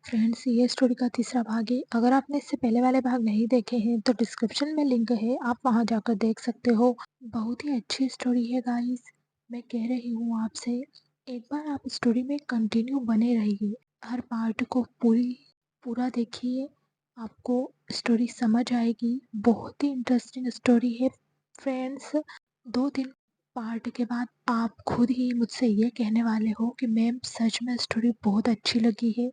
Friends, ये story का तीसरा भाग है। अगर आपने इससे पहले वाले भाग नहीं देखे हैं तो डिस्क्रिप्शन में लिंक है, आप वहां जाकर देख सकते हो। बहुत ही अच्छी स्टोरी है गाइस। मैं कह रही हूँ आपसे, एक बार आप स्टोरी में कंटिन्यू बने रहिए। हर पार्ट को पूरा देखिए, आपको स्टोरी समझ आएगी। बहुत ही इंटरेस्टिंग स्टोरी है फ्रेंड्स। 2-3 पार्ट के बाद आप खुद ही मुझसे ये कहने वाले हो कि मैम सच में स्टोरी बहुत अच्छी लगी है।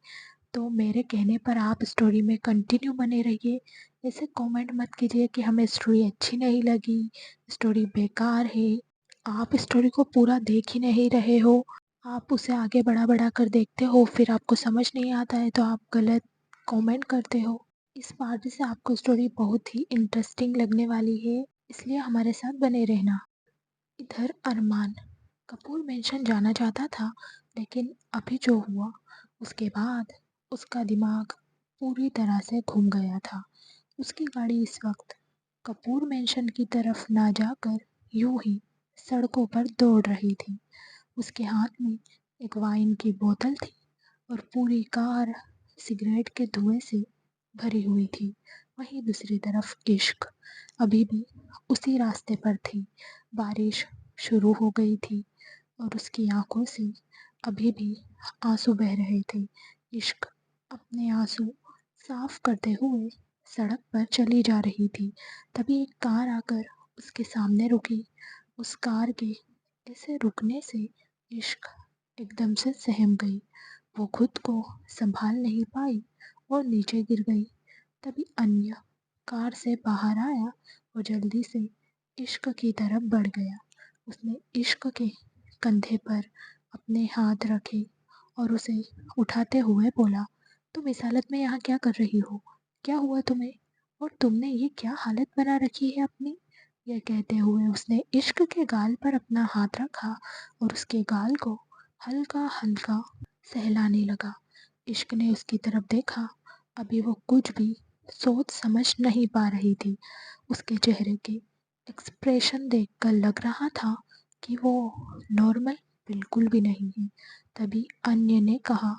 तो मेरे कहने पर आप स्टोरी में कंटिन्यू बने रहिए। ऐसे कमेंट मत कीजिए कि हमें स्टोरी अच्छी नहीं लगी, स्टोरी बेकार है। आप स्टोरी को पूरा देख ही नहीं रहे हो, आप उसे आगे बढ़ा कर देखते हो, फिर आपको समझ नहीं आता है तो आप गलत कमेंट करते हो। इस पार्ट से आपको स्टोरी बहुत ही इंटरेस्टिंग लगने वाली है, इसलिए हमारे साथ बने रहना। इधर अरमान कपूर मेंशन जाना चाहता था, लेकिन अभी जो हुआ उसके बाद उसका दिमाग पूरी तरह से घूम गया था। उसकी गाड़ी इस वक्त कपूर मेंशन की तरफ ना जाकर यूं ही सड़कों पर दौड़ रही थी। उसके हाथ में एक वाइन की बोतल थी और पूरी कार सिगरेट के धुएं से भरी हुई थी। वहीं दूसरी तरफ इश्क अभी भी उसी रास्ते पर थी। बारिश शुरू हो गई थी और उसकी आंखों से अभी भी आंसू बह रहे थे। इश्क अपने आंसू साफ करते हुए सड़क पर चली जा रही थी। तभी एक कार आकर उसके सामने रुकी। उस कार के ऐसे रुकने से इश्क एकदम से सहम गई। वो खुद को संभाल नहीं पाई और नीचे गिर गई। तभी अन्य कार से बाहर आया और जल्दी से इश्क की तरफ बढ़ गया। उसने इश्क के कंधे पर अपने हाथ रखे और उसे उठाते हुए बोला, तुम इस हालत में यहाँ क्या कर रही हो? क्या हुआ तुम्हें? और तुमने ये क्या हालत बना रखी है अपनी? यह कहते हुए उसने इश्क के गाल पर अपना हाथ रखा और उसके गाल को हल्का हल्का सहलाने लगा। इश्क ने उसकी तरफ देखा। अभी वो कुछ भी सोच समझ नहीं पा रही थी। उसके चेहरे के एक्सप्रेशन देखकर लग रहा था कि वो नॉर्मल बिल्कुल भी नहीं है। तभी अन्य ने कहा,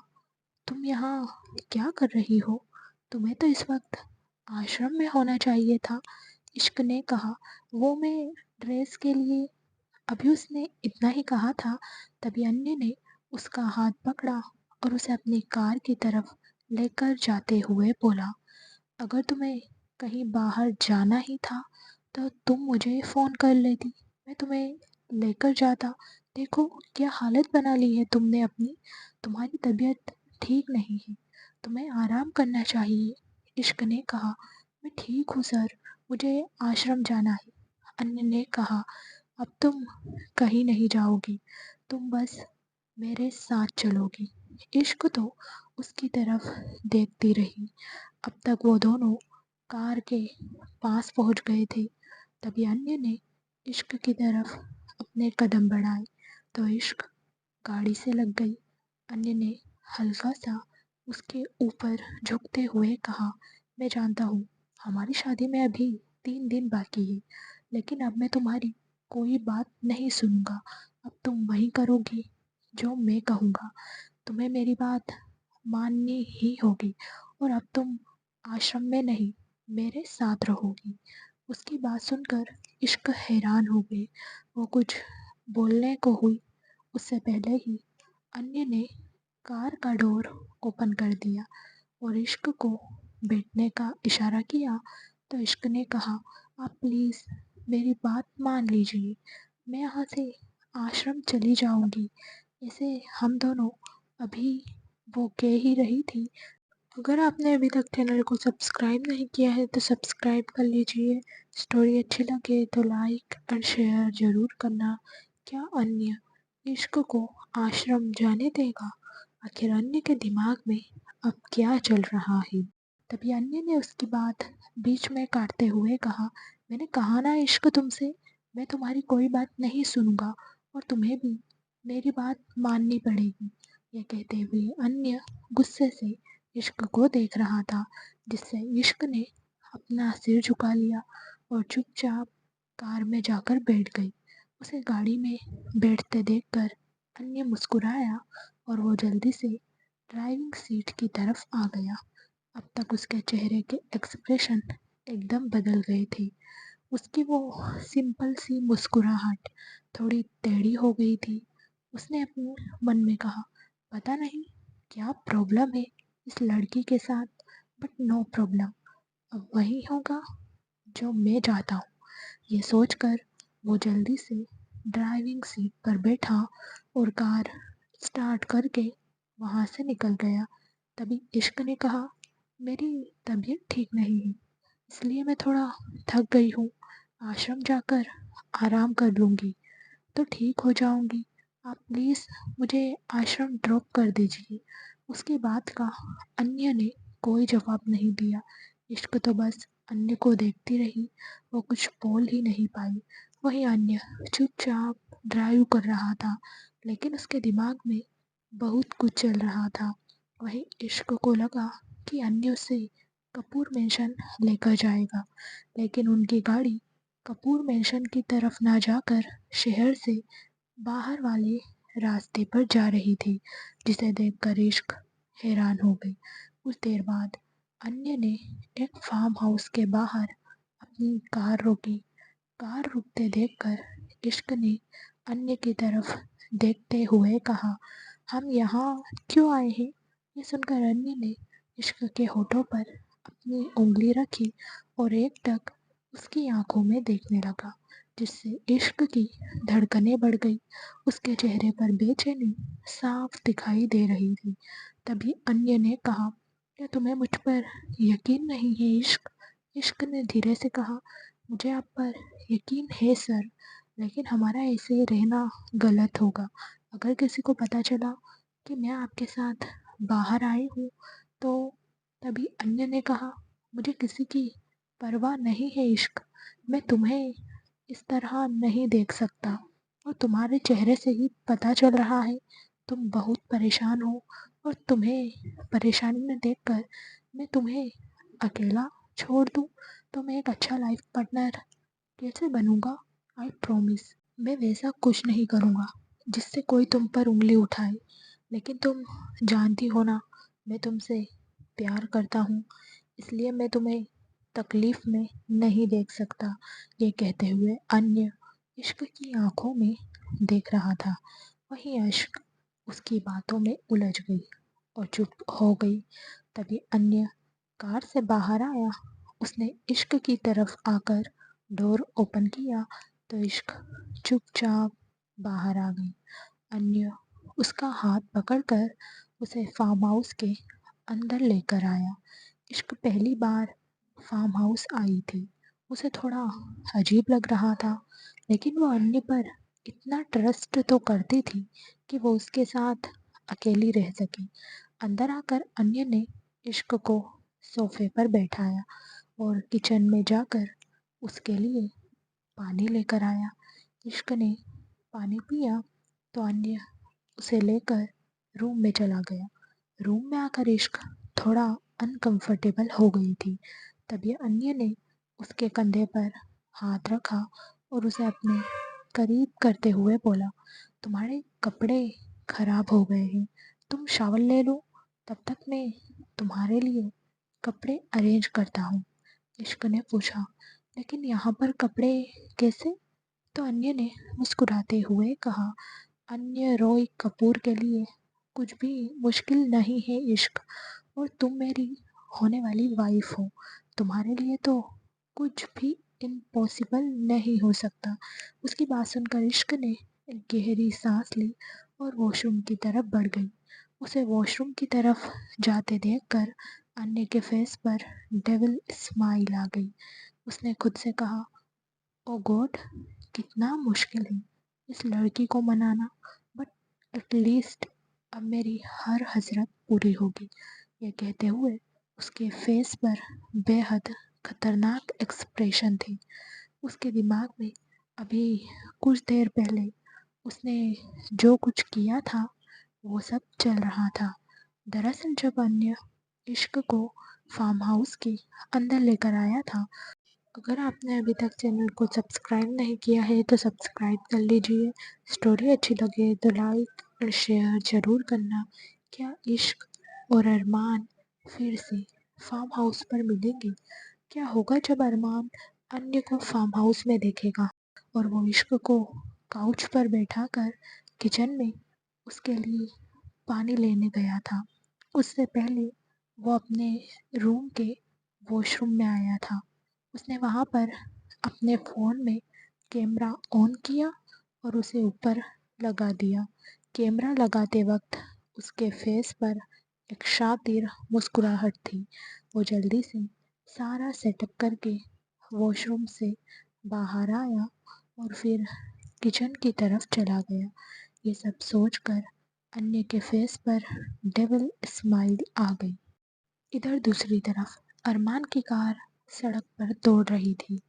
तुम यहाँ क्या कर रही हो? तुम्हें तो इस वक्त आश्रम में होना चाहिए था। इश्क ने कहा, वो मैं ड्रेस के लिए। अभी उसने इतना ही कहा था, तभी अन्य ने उसका हाथ पकड़ा और उसे अपनी कार की तरफ लेकर जाते हुए बोला, अगर तुम्हें कहीं बाहर जाना ही था तो तुम मुझे फ़ोन कर लेती, मैं तुम्हें लेकर जाता। देखो क्या हालत बना ली है तुमने अपनी। तुम्हारी तबीयत ठीक नहीं है, तुम्हें आराम करना चाहिए। इश्क ने कहा, मैं ठीक हूँ सर, मुझे आश्रम जाना है। अन्य ने कहा, अब तुम कहीं नहीं जाओगी, तुम बस मेरे साथ चलोगी। इश्क तो उसकी तरफ देखती रही। अब तक वो दोनों कार के पास पहुंच गए थे। तभी अन्य ने इश्क की तरफ अपने कदम बढ़ाए तो इश्क गाड़ी से लग गई। अन्य ने हल्का सा उसके ऊपर झुकते हुए कहा, मैं जानता हूँ हमारी शादी में अभी 3 दिन बाकी है, लेकिन अब मैं तुम्हारी कोई बात नहीं सुनूंगा। अब तुम वही करोगी जो मैं कहूँगा। तुम्हें मेरी बात माननी ही होगी और अब तुम आश्रम में नहीं, मेरे साथ रहोगी। उसकी बात सुनकर इश्क हैरान हो गई। वो कुछ बोलने को हुई उससे पहले ही अन्य ने कार का डोर ओपन कर दिया और इश्क को बैठने का इशारा किया। तो इश्क ने कहा, आप प्लीज़ मेरी बात मान लीजिए, मैं यहाँ से आश्रम चली जाऊंगी। ऐसे हम दोनों अभी वो कह ही रही थी। अगर आपने अभी तक चैनल को सब्सक्राइब नहीं किया है तो सब्सक्राइब कर लीजिए। स्टोरी अच्छी लगे तो लाइक और शेयर ज़रूर करना। क्या अन्य इश्क को आश्रम जाने देगा? आखिर अन्य के दिमाग में अब क्या चल रहा है? तभी अन्य ने उसकी बात बीच में काटते हुए कहा, मैंने कहा ना इश्क तुमसे, मैं तुम्हारी कोई बात नहीं सुनूंगा और तुम्हें भी मेरी बात माननी पड़ेगी। यह कहते हुए अन्य गुस्से से इश्क को देख रहा था, जिससे इश्क ने अपना सिर झुका लिया और चुपचाप कार में जाकर बैठ गई। उसे गाड़ी में बैठते देखकर अन्य मुस्कुराया और वो जल्दी से ड्राइविंग सीट की तरफ आ गया। अब तक उसके चेहरे के एक्सप्रेशन एकदम बदल गए थे। उसकी वो सिंपल सी मुस्कुराहट थोड़ी टेढ़ी हो गई थी। उसने अपने मन में कहा, पता नहीं क्या प्रॉब्लम है इस लड़की के साथ, बट नो प्रॉब्लम, अब वही होगा जो मैं चाहता हूँ। ये सोचकर वो जल्दी से ड्राइविंग सीट पर बैठा और कार स्टार्ट करके वहाँ से निकल गया। तभी इश्क ने कहा, मेरी तबीयत ठीक नहीं है, इसलिए मैं थोड़ा थक गई हूँ, आश्रम जाकर आराम कर लूँगी तो ठीक हो जाऊँगी। आप प्लीज़ मुझे आश्रम ड्रॉप कर दीजिए। उसकी बात का अन्य ने कोई जवाब नहीं दिया। इश्क तो बस अन्य को देखती रही, वो कुछ बोल ही नहीं पाई। वही अन्य चुपचाप ड्राइव कर रहा था, लेकिन उसके दिमाग में बहुत कुछ चल रहा था। वही इश्क को लगा कि अन्य उसे कपूर मेंशन लेकर जाएगा, लेकिन उनकी गाड़ी कपूर मेंशन की तरफ ना जाकर शहर से बाहर वाले रास्ते पर जा रही थी, जिसे देखकर इश्क हैरान हो गई। कुछ देर बाद अन्य ने एक फार्म हाउस के बाहर अपनी कार रोकी। कार रुकते देखकर इश्क ने अन्य की तरफ देखते हुए कहा, हम यहाँ क्यों आए हैं? ये सुनकर अन्य ने इश्क के होठों पर अपनी उंगली रखी और एकटक उसकी आंखों में देखने लगा, जिससे इश्क की धड़कनें बढ़ गई। उसके चेहरे पर बेचैनी साफ दिखाई दे रही थी। तभी अन्य ने कहा, क्या तुम्हें मुझ पर यकीन नहीं है इश्क? इश्क ने धीरे से कहा, मुझे आप पर यकीन है सर, लेकिन हमारा ऐसे रहना गलत होगा। अगर किसी को पता चला कि मैं आपके साथ बाहर आई हूँ तो। तभी अन्य ने कहा, मुझे किसी की परवाह नहीं है इश्क, मैं तुम्हें इस तरह नहीं देख सकता और तुम्हारे चेहरे से ही पता चल रहा है तुम बहुत परेशान हो, और तुम्हें परेशानी में देखकर मैं तुम्हें अकेला छोड़ दूँ तो मैं एक अच्छा लाइफ पार्टनर कैसे बनूंगा? आई प्रॉमिस मैं वैसा कुछ नहीं करूँगा जिससे कोई तुम पर उंगली उठाए, लेकिन तुम जानती हो ना, मैं तुमसे प्यार करता हूँ, इसलिए मैं तुम्हें तकलीफ में नहीं देख सकता। ये कहते हुए अन्य इश्क की आंखों में देख रहा था। वही इश्क उसकी बातों में उलझ गई और चुप हो गई। तभी अन्य कार से बाहर आया। उसने इश्क की तरफ आकर डोर ओपन किया तो इश्क चुपचाप बाहर आ गई। अन्य उसका हाथ पकड़कर उसे फार्म हाउस के अंदर लेकर आया। इश्क पहली बार फार्म हाउस आई थी। उसे थोड़ा अजीब लग रहा था, लेकिन वो अन्य पर इतना ट्रस्ट तो करती थी कि वो उसके साथ अकेली रह सकी। अंदर आकर अन्य ने इश्क को सोफे पर बैठाया और किचन में जाकर उसके लिए पानी लेकर आया। इश्क ने पानी पिया तो अन्य उसे लेकर रूम में चला गया। रूम में आकर इश्क थोड़ा अनकंफर्टेबल हो गई थी। तभी अन्य ने उसके कंधे पर हाथ रखा और उसे अपने करीब करते हुए बोला, तुम्हारे कपड़े खराब हो गए हैं, तुम शावर ले लो, तब तक मैं तुम्हारे लिए कपड़े अरेंज करता हूँ। इश्क ने पूछा, लेकिन यहाँ पर कपड़े कैसे? तो अन्य ने मुस्कुराते हुए कहा, अन्य रॉय कपूर के लिए कुछ भी मुश्किल नहीं है इश्क, और तुम मेरी होने वाली वाइफ हो, तुम्हारे लिए तो कुछ भी इम्पॉसिबल नहीं हो सकता। उसकी बात सुनकर इश्क ने एक गहरी सांस ली और वॉशरूम की तरफ बढ़ गई। उसे वॉशरूम की तरफ जाते देखकर अन्य के फेस पर डेविल स्माइल आ गई। उसने खुद से कहा, ओ गॉड, कितना मुश्किल है इस लड़की को मनाना, बट एटलीस्ट अब मेरी हर हसरत पूरी होगी। ये कहते हुए उसके फेस पर बेहद खतरनाक एक्सप्रेशन थे। उसके दिमाग में अभी कुछ देर पहले उसने जो कुछ किया था वो सब चल रहा था। दरअसल जब अन्य इश्क को फार्म हाउस के अंदर लेकर आया था, अगर आपने अभी तक चैनल को सब्सक्राइब नहीं किया है तो सब्सक्राइब कर लीजिए। स्टोरी अच्छी लगे तो लाइक और शेयर ज़रूर करना। क्या इश्क और अरमान फिर से फार्म हाउस पर मिलेंगे। क्या होगा जब अरमान अन्य को फार्म हाउस में देखेगा और वो इश्क को काउच पर बैठाकर किचन में उसके लिए पानी लेने गया था। उससे पहले वो अपने रूम के वॉशरूम में आया था। उसने वहाँ पर अपने फ़ोन में कैमरा ऑन किया और उसे ऊपर लगा दिया। कैमरा लगाते वक्त उसके फेस पर एक शातिर मुस्कुराहट थी। वो जल्दी से सारा सेटअप करके वॉशरूम से बाहर आया और फिर किचन की तरफ चला गया। ये सब सोचकर अन्य के फेस पर डेविल स्माइल आ गई। इधर दूसरी तरफ अरमान की कार सड़क पर दौड़ रही थी,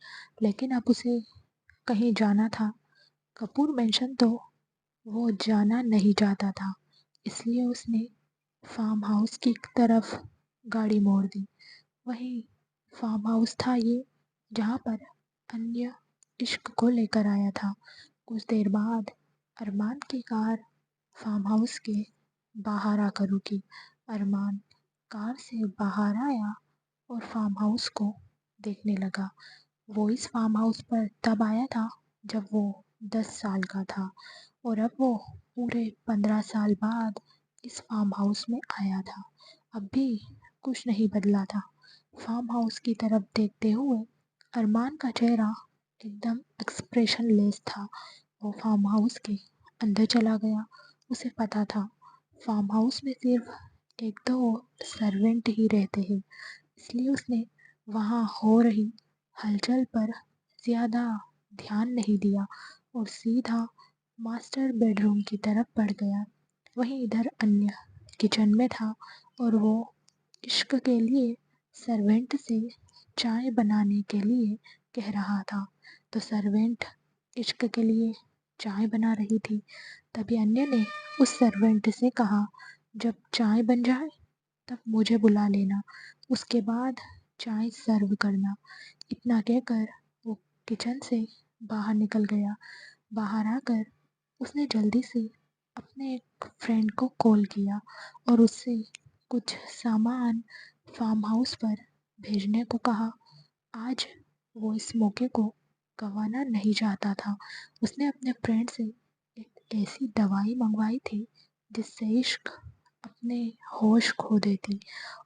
लेकिन अब उसे कहीं जाना था। कपूर मेंशन तो वो जाना नहीं चाहता था, इसलिए उसने फार्म हाउस की तरफ गाड़ी मोड़ दी। वहीं फार्म हाउस था ये, जहाँ पर अन्य इश्क को लेकर आया था। कुछ देर बाद अरमान की कार फार्म हाउस के बाहर आकर रुकी। अरमान कार से बाहर आया और फार्म हाउस को देखने लगा। वो इस फार्म हाउस पर तब आया था जब वो 10 साल का था, और अब वो पूरे 15 साल बाद इस फार्म हाउस में आया था। अब भी कुछ नहीं बदला था। फार्म हाउस की तरफ देखते हुए अरमान का चेहरा एकदम एक्सप्रेशनलेस था। वो फार्म हाउस के अंदर चला गया। उसे पता था फार्म हाउस में सिर्फ एक दो सर्वेंट ही रहते हैं, इसलिए उसने वहाँ हो रही हलचल पर ज़्यादा ध्यान नहीं दिया और सीधा मास्टर बेडरूम की तरफ बढ़ गया। वहीं इधर अन्य किचन में था और वो इश्क के लिए सर्वेंट से चाय बनाने के लिए कह रहा था। तो सर्वेंट इश्क के लिए चाय बना रही थी। तभी अन्य ने उस सर्वेंट से कहा, जब चाय बन जाए तब मुझे बुला लेना, उसके बाद चाय सर्व करना। इतना कहकर वो किचन से बाहर निकल गया। बाहर आकर उसने जल्दी से अपने एक फ्रेंड को कॉल किया और उससे कुछ सामान फार्म हाउस पर भेजने को कहा। आज वो इस मौके को गंवाना नहीं चाहता था। उसने अपने फ्रेंड से एक ऐसी दवाई मंगवाई थी जिससे इश्क अपने होश खो देती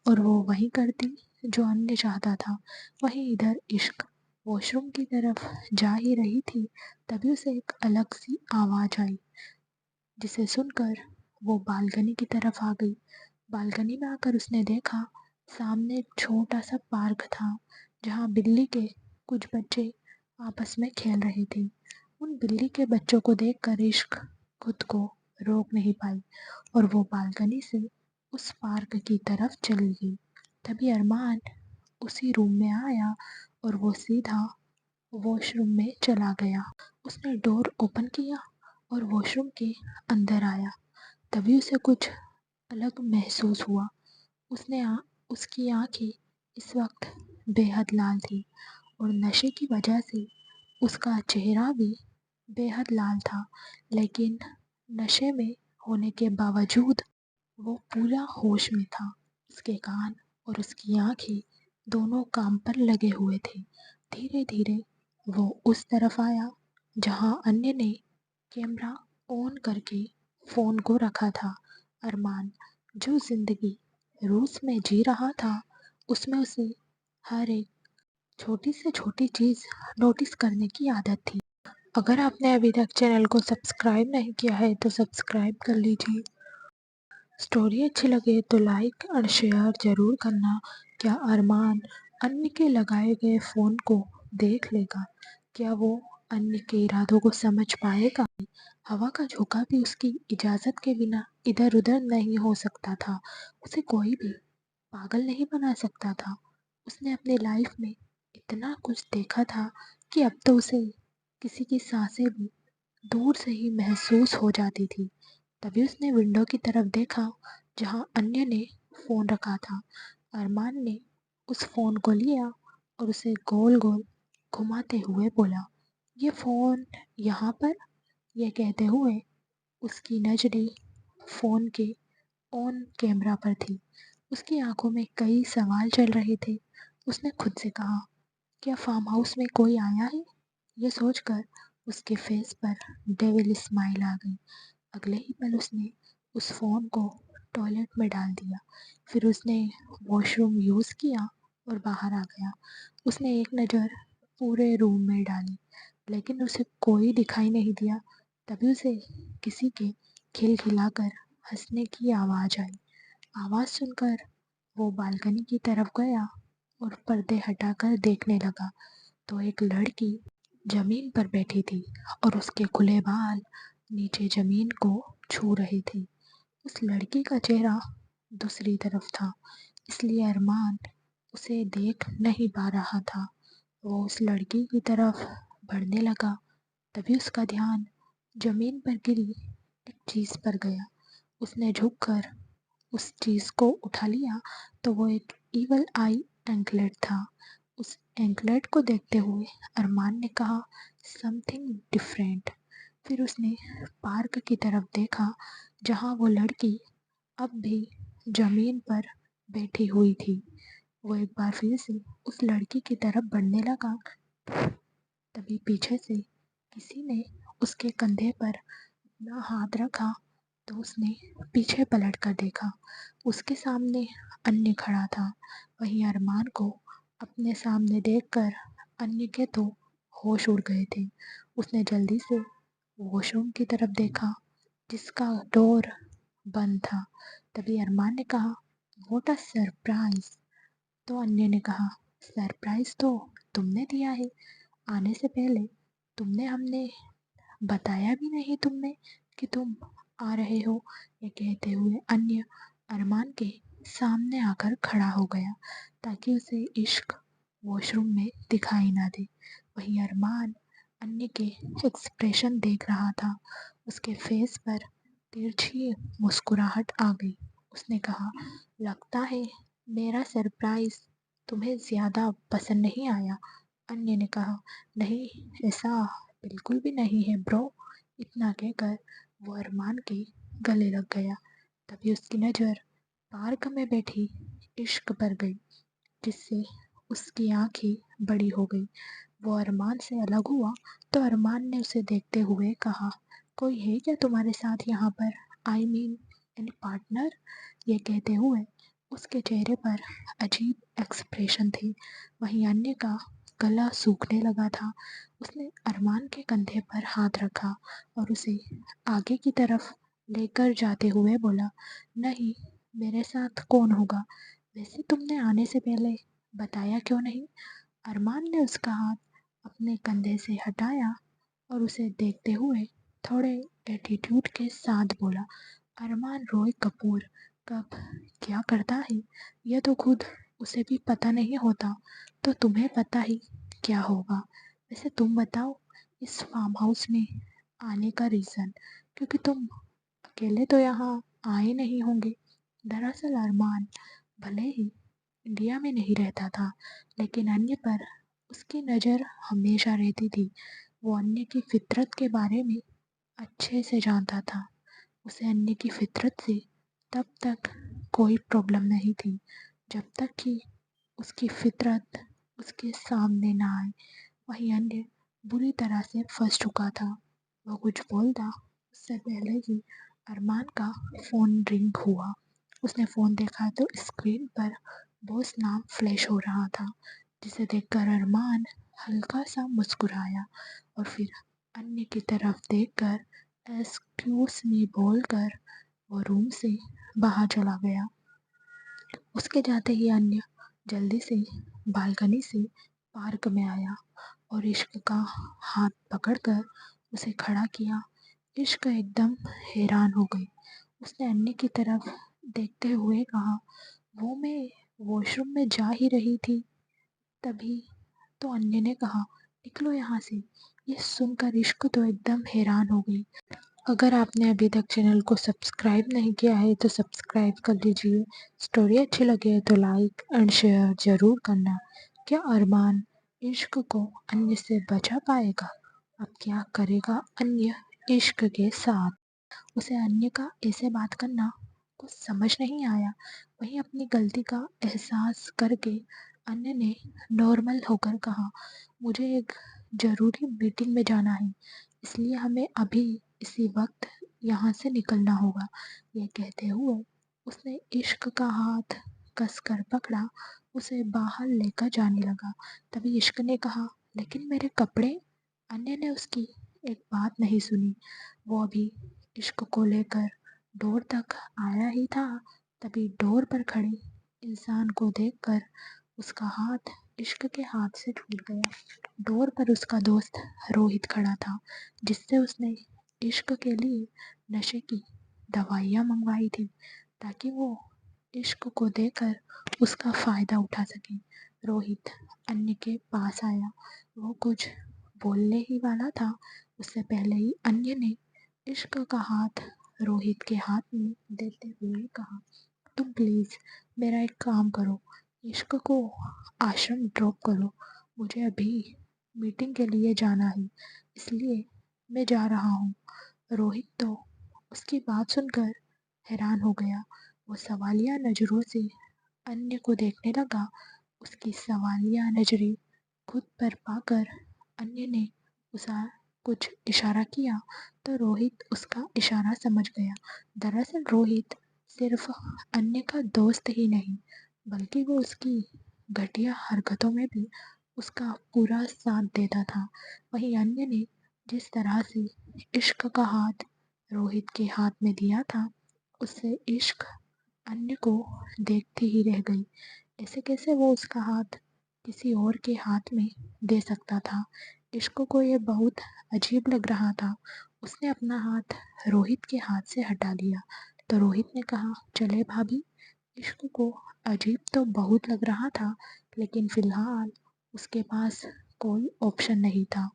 और वो वही करती जो अन्य चाहता था। वहीं इधर इश्क वॉशरूम की तरफ जा ही रही थी, तभी उसे एक अलग सी आवाज़ आई, जिसे सुनकर वो बालकनी की तरफ आ गई। बालकनी में आकर उसने देखा सामने एक छोटा सा पार्क था, जहाँ बिल्ली के कुछ बच्चे आपस में खेल रहे थे। उन बिल्ली के बच्चों को देखकर इश्क खुद को रोक नहीं पाई और वो बालकनी से उस पार्क की तरफ चली गई। तभी अरमान उसी रूम में आया और वो सीधा वॉशरूम में चला गया। उसने डोर ओपन किया और वॉशरूम के अंदर आया। तभी उसे कुछ अलग महसूस हुआ। उसने उसकी आंखें इस वक्त बेहद लाल थी और नशे की वजह से उसका चेहरा भी बेहद लाल था, लेकिन नशे में होने के बावजूद वो पूरा होश में था। उसके कान और उसकी आंखें दोनों काम पर लगे हुए थे। धीरे धीरे वो उस तरफ आया जहां अन्य ने कैमरा ऑन करके फ़ोन को रखा था। अरमान जो ज़िंदगी रूस में जी रहा था, उसमें उसे हर एक छोटी से छोटी चीज़ नोटिस करने की आदत थी। अगर आपने अभी तक चैनल को सब्सक्राइब नहीं किया है तो सब्सक्राइब कर लीजिए। स्टोरी अच्छी लगे तो लाइक और शेयर ज़रूर करना। क्या अरमान अन्य के लगाए गए फ़ोन को देख लेगा? क्या वो अन्य के इरादों को समझ पाएगा? हवा का झोंका भी उसकी इजाज़त के बिना इधर उधर नहीं हो सकता था। उसे कोई भी पागल नहीं बना सकता था। उसने अपनी लाइफ में इतना कुछ देखा था कि अब तो उसे किसी की सांसें भी दूर से ही महसूस हो जाती थी। तभी उसने विंडो की तरफ देखा जहां अन्य ने फ़ोन रखा था। अरमान ने उस फ़ोन को लिया और उसे गोल गोल घुमाते हुए बोला, ये फ़ोन यहाँ पर। यह कहते हुए उसकी नज़रें फ़ोन के ऑन कैमरा पर थी। उसकी आंखों में कई सवाल चल रहे थे। उसने खुद से कहा, क्या फार्म हाउस में कोई आया है? ये सोचकर उसके फेस पर डेविल स्माइल आ गई। अगले ही पल उसने उस फ़ोन को टॉयलेट में डाल दिया। फिर उसने वॉशरूम यूज़ किया और बाहर आ गया। उसने एक नज़र पूरे रूम में डाली, लेकिन उसे कोई दिखाई नहीं दिया। तभी उसे किसी के खिलखिलाकर हंसने की आवाज़ आई। आवाज़ सुनकर वो बालकनी की तरफ गया और पर्दे हटाकर देखने लगा तो एक लड़की जमीन पर बैठी थी और उसके खुले बाल नीचे जमीन को छू रहे थे। उस लड़की का चेहरा दूसरी तरफ था, इसलिए अरमान उसे देख नहीं पा रहा था। वो उस लड़की की तरफ बढ़ने लगा। तभी उसका ध्यान जमीन पर गिरी एक चीज़ पर गया। उसने झुककर उस चीज़ को उठा लिया तो वो एक ईवल आई एंकलेट था। उस एंकलेट को देखते हुए अरमान ने कहा, समथिंग डिफरेंट। फिर उसने पार्क की तरफ देखा जहाँ वो लड़की अब भी जमीन पर बैठी हुई थी। वो एक बार फिर से उस लड़की की तरफ बढ़ने लगा। तभी पीछे से किसी ने उसके कंधे पर अपना हाथ रखा तो उसने पीछे पलट कर देखा। उसके सामने अन्य खड़ा था। वहीं अरमान को अपने सामने देखकर अन्य के तो होश उड़ गए थे। उसने जल्दी से वॉशरूम की तरफ देखा जिसका डोर बंद था। तभी अरमान ने कहा, व्हाट अ सरप्राइज। तो अन्य ने कहा, सरप्राइज तो तुमने दिया है। आने से पहले तुमने हमने बताया भी नहीं तुमने कि तुम आ रहे हो। ये कहते हुए अन्य अरमान के सामने आकर खड़ा हो गया ताकि उसे इश्क वॉशरूम में दिखाई ना दे। वहीं अरमान अन्य के एक्सप्रेशन देख रहा था। उसके फेस पर तिरछी मुस्कुराहट आ गई। उसने कहा, लगता है मेरा सरप्राइज तुम्हें ज़्यादा पसंद नहीं आया। अन्य ने कहा, नहीं, ऐसा बिल्कुल भी नहीं है ब्रो। इतना कहकर वो अरमान के गले लग गया। तभी उसकी नज़र पार्क में बैठी इश्क पर गई जिससे उसकी आंखें बड़ी हो गई। वो अरमान से अलग हुआ तो अरमान ने उसे देखते हुए कहा, कोई है क्या तुम्हारे साथ यहाँ पर? I mean any partner? ये कहते हुए उसके चेहरे पर अजीब एक्सप्रेशन थे। वहीं अन्य का गला सूखने लगा था। उसने अरमान के कंधे पर हाथ रखा और उसे आगे की तरफ लेकर जाते हुए बोला, नहीं, मेरे साथ कौन होगा? वैसे तुमने आने से पहले बताया क्यों नहीं? अरमान ने उसका हाथ अपने कंधे से हटाया और उसे देखते हुए थोड़े एटीट्यूड के साथ बोला, अरमान रॉय कपूर कब क्या करता है यह तो खुद उसे भी पता नहीं होता, तो तुम्हें पता ही क्या होगा। वैसे तुम बताओ इस फार्म हाउस में आने का रीज़न, क्योंकि तुम अकेले तो यहाँ आए नहीं होंगे। दरअसल अरमान भले ही इंडिया में नहीं रहता था, लेकिन अन्य पर उसकी नज़र हमेशा रहती थी। वो अन्य की फितरत के बारे में अच्छे से जानता था। उसे अन्य की फितरत से तब तक कोई प्रॉब्लम नहीं थी जब तक कि उसकी फितरत उसके सामने ना आए। वहीं अन्य बुरी तरह से फंस चुका था। वो कुछ बोलता उससे पहले ही अरमान का फ़ोन रिंग हुआ। उसने फ़ोन देखा तो स्क्रीन पर बॉस नाम फ्लैश हो रहा था, जिसे देखकर अरमान हल्का सा मुस्कुराया और फिर अन्य की तरफ देखकर एक्सक्यूज मी बोलकर वो रूम से बाहर चला गया। उसके जाते ही अन्य जल्दी से बालकनी से पार्क में आया और इश्क का हाथ पकड़कर उसे खड़ा किया। इश्क एकदम हैरान हो गई। उसने अन्य की तरफ देखते हुए कहा, वो मैं वॉशरूम में जा ही रही थी तभी। तो अन्य ने कहा, निकलो यहाँ से। ये सुनकर इश्क तो एकदम हैरान हो गई। अगर आपने अभी तक चैनल को सब्सक्राइब नहीं किया है तो सब्सक्राइब कर लीजिए। स्टोरी अच्छी लगे तो लाइक एंड शेयर ज़रूर करना। क्या अरमान इश्क को अन्य से बचा पाएगा? अब क्या करेगा अन्य इश्क के साथ? उसे अन्य का ऐसे बात करना कुछ समझ नहीं आया। वहीं अपनी गलती का एहसास करके अन्य ने नॉर्मल होकर कहा, मुझे एक ज़रूरी मीटिंग में जाना है, इसलिए हमें अभी इसी वक्त यहाँ से निकलना होगा। ये कहते हुए उसने इश्क का हाथ कसकर पकड़ा, उसे बाहर लेकर जाने लगा। तभी इश्क ने कहा, लेकिन मेरे कपड़े? अन्य ने उसकी एक बात नहीं सुनी। वो अभी इश्क को लेकर डोर तक आया ही था, तभी डोर पर खड़े इंसान को देखकर उसका हाथ इश्क के हाथ से छूट गया। डोर पर उसका दोस्त रोहित खड़ा था, जिससे उसने इश्क के लिए नशे की दवाइयाँ मंगवाई थी, ताकि वो इश्क को देकर उसका फ़ायदा उठा सके। रोहित अन्य के पास आया। वो कुछ बोलने ही वाला था, उससे पहले ही अन्य ने इश्क का हाथ रोहित के हाथ में देते हुए कहा, तुम प्लीज़ मेरा एक काम करो, इश्क को आश्रम ड्रॉप करो। मुझे अभी मीटिंग के लिए जाना है, इसलिए मैं जा रहा हूँ। रोहित तो उसकी बात सुनकर हैरान हो गया। वो सवालिया नज़रों से अन्य को देखने लगा। उसकी सवालिया नज़रें खुद पर पाकर अन्य ने उसे कुछ इशारा किया, तो रोहित उसका इशारा समझ गया। दरअसल रोहित सिर्फ अन्य का दोस्त ही नहीं, बल्कि वो उसकी घटिया हरकतों में भी उसका पूरा साथ देता था। वहीं अन्य ने जिस तरह से इश्क का हाथ रोहित के हाथ में दिया था, उससे इश्क अन्य को देखती ही रह गई। ऐसे कैसे वो उसका हाथ किसी और के हाथ में दे सकता था? इश्क को ये बहुत अजीब लग रहा था। उसने अपना हाथ रोहित के हाथ से हटा लिया, तो रोहित ने कहा, चले भाभी। इश्क को अजीब तो बहुत लग रहा था, लेकिन फिलहाल उसके पास कोई ऑप्शन नहीं था।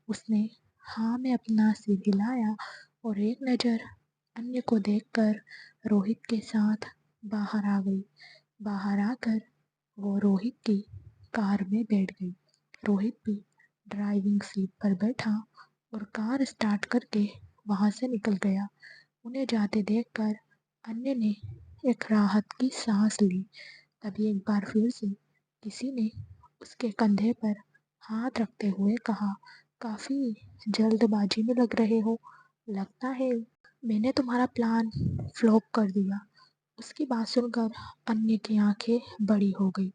उसने हाँ में अपना सिर हिलाया और एक नज़र अन्य को देखकर रोहित के साथ बाहर आ गई। बाहर आकर वो रोहित की कार में बैठ गई। रोहित भी ड्राइविंग सीट पर बैठा और कार स्टार्ट करके वहाँ से निकल गया। उन्हें जाते देखकर अन्य ने एक राहत की सांस ली। तभी एक बार फिर से किसी ने उसके कंधे पर हाथ रखते हुए कहा, काफ़ी जल्दबाजी में लग रहे हो, लगता है मैंने तुम्हारा प्लान फ्लॉप कर दिया। उसकी बात सुनकर अन्य की आंखें बड़ी हो गई,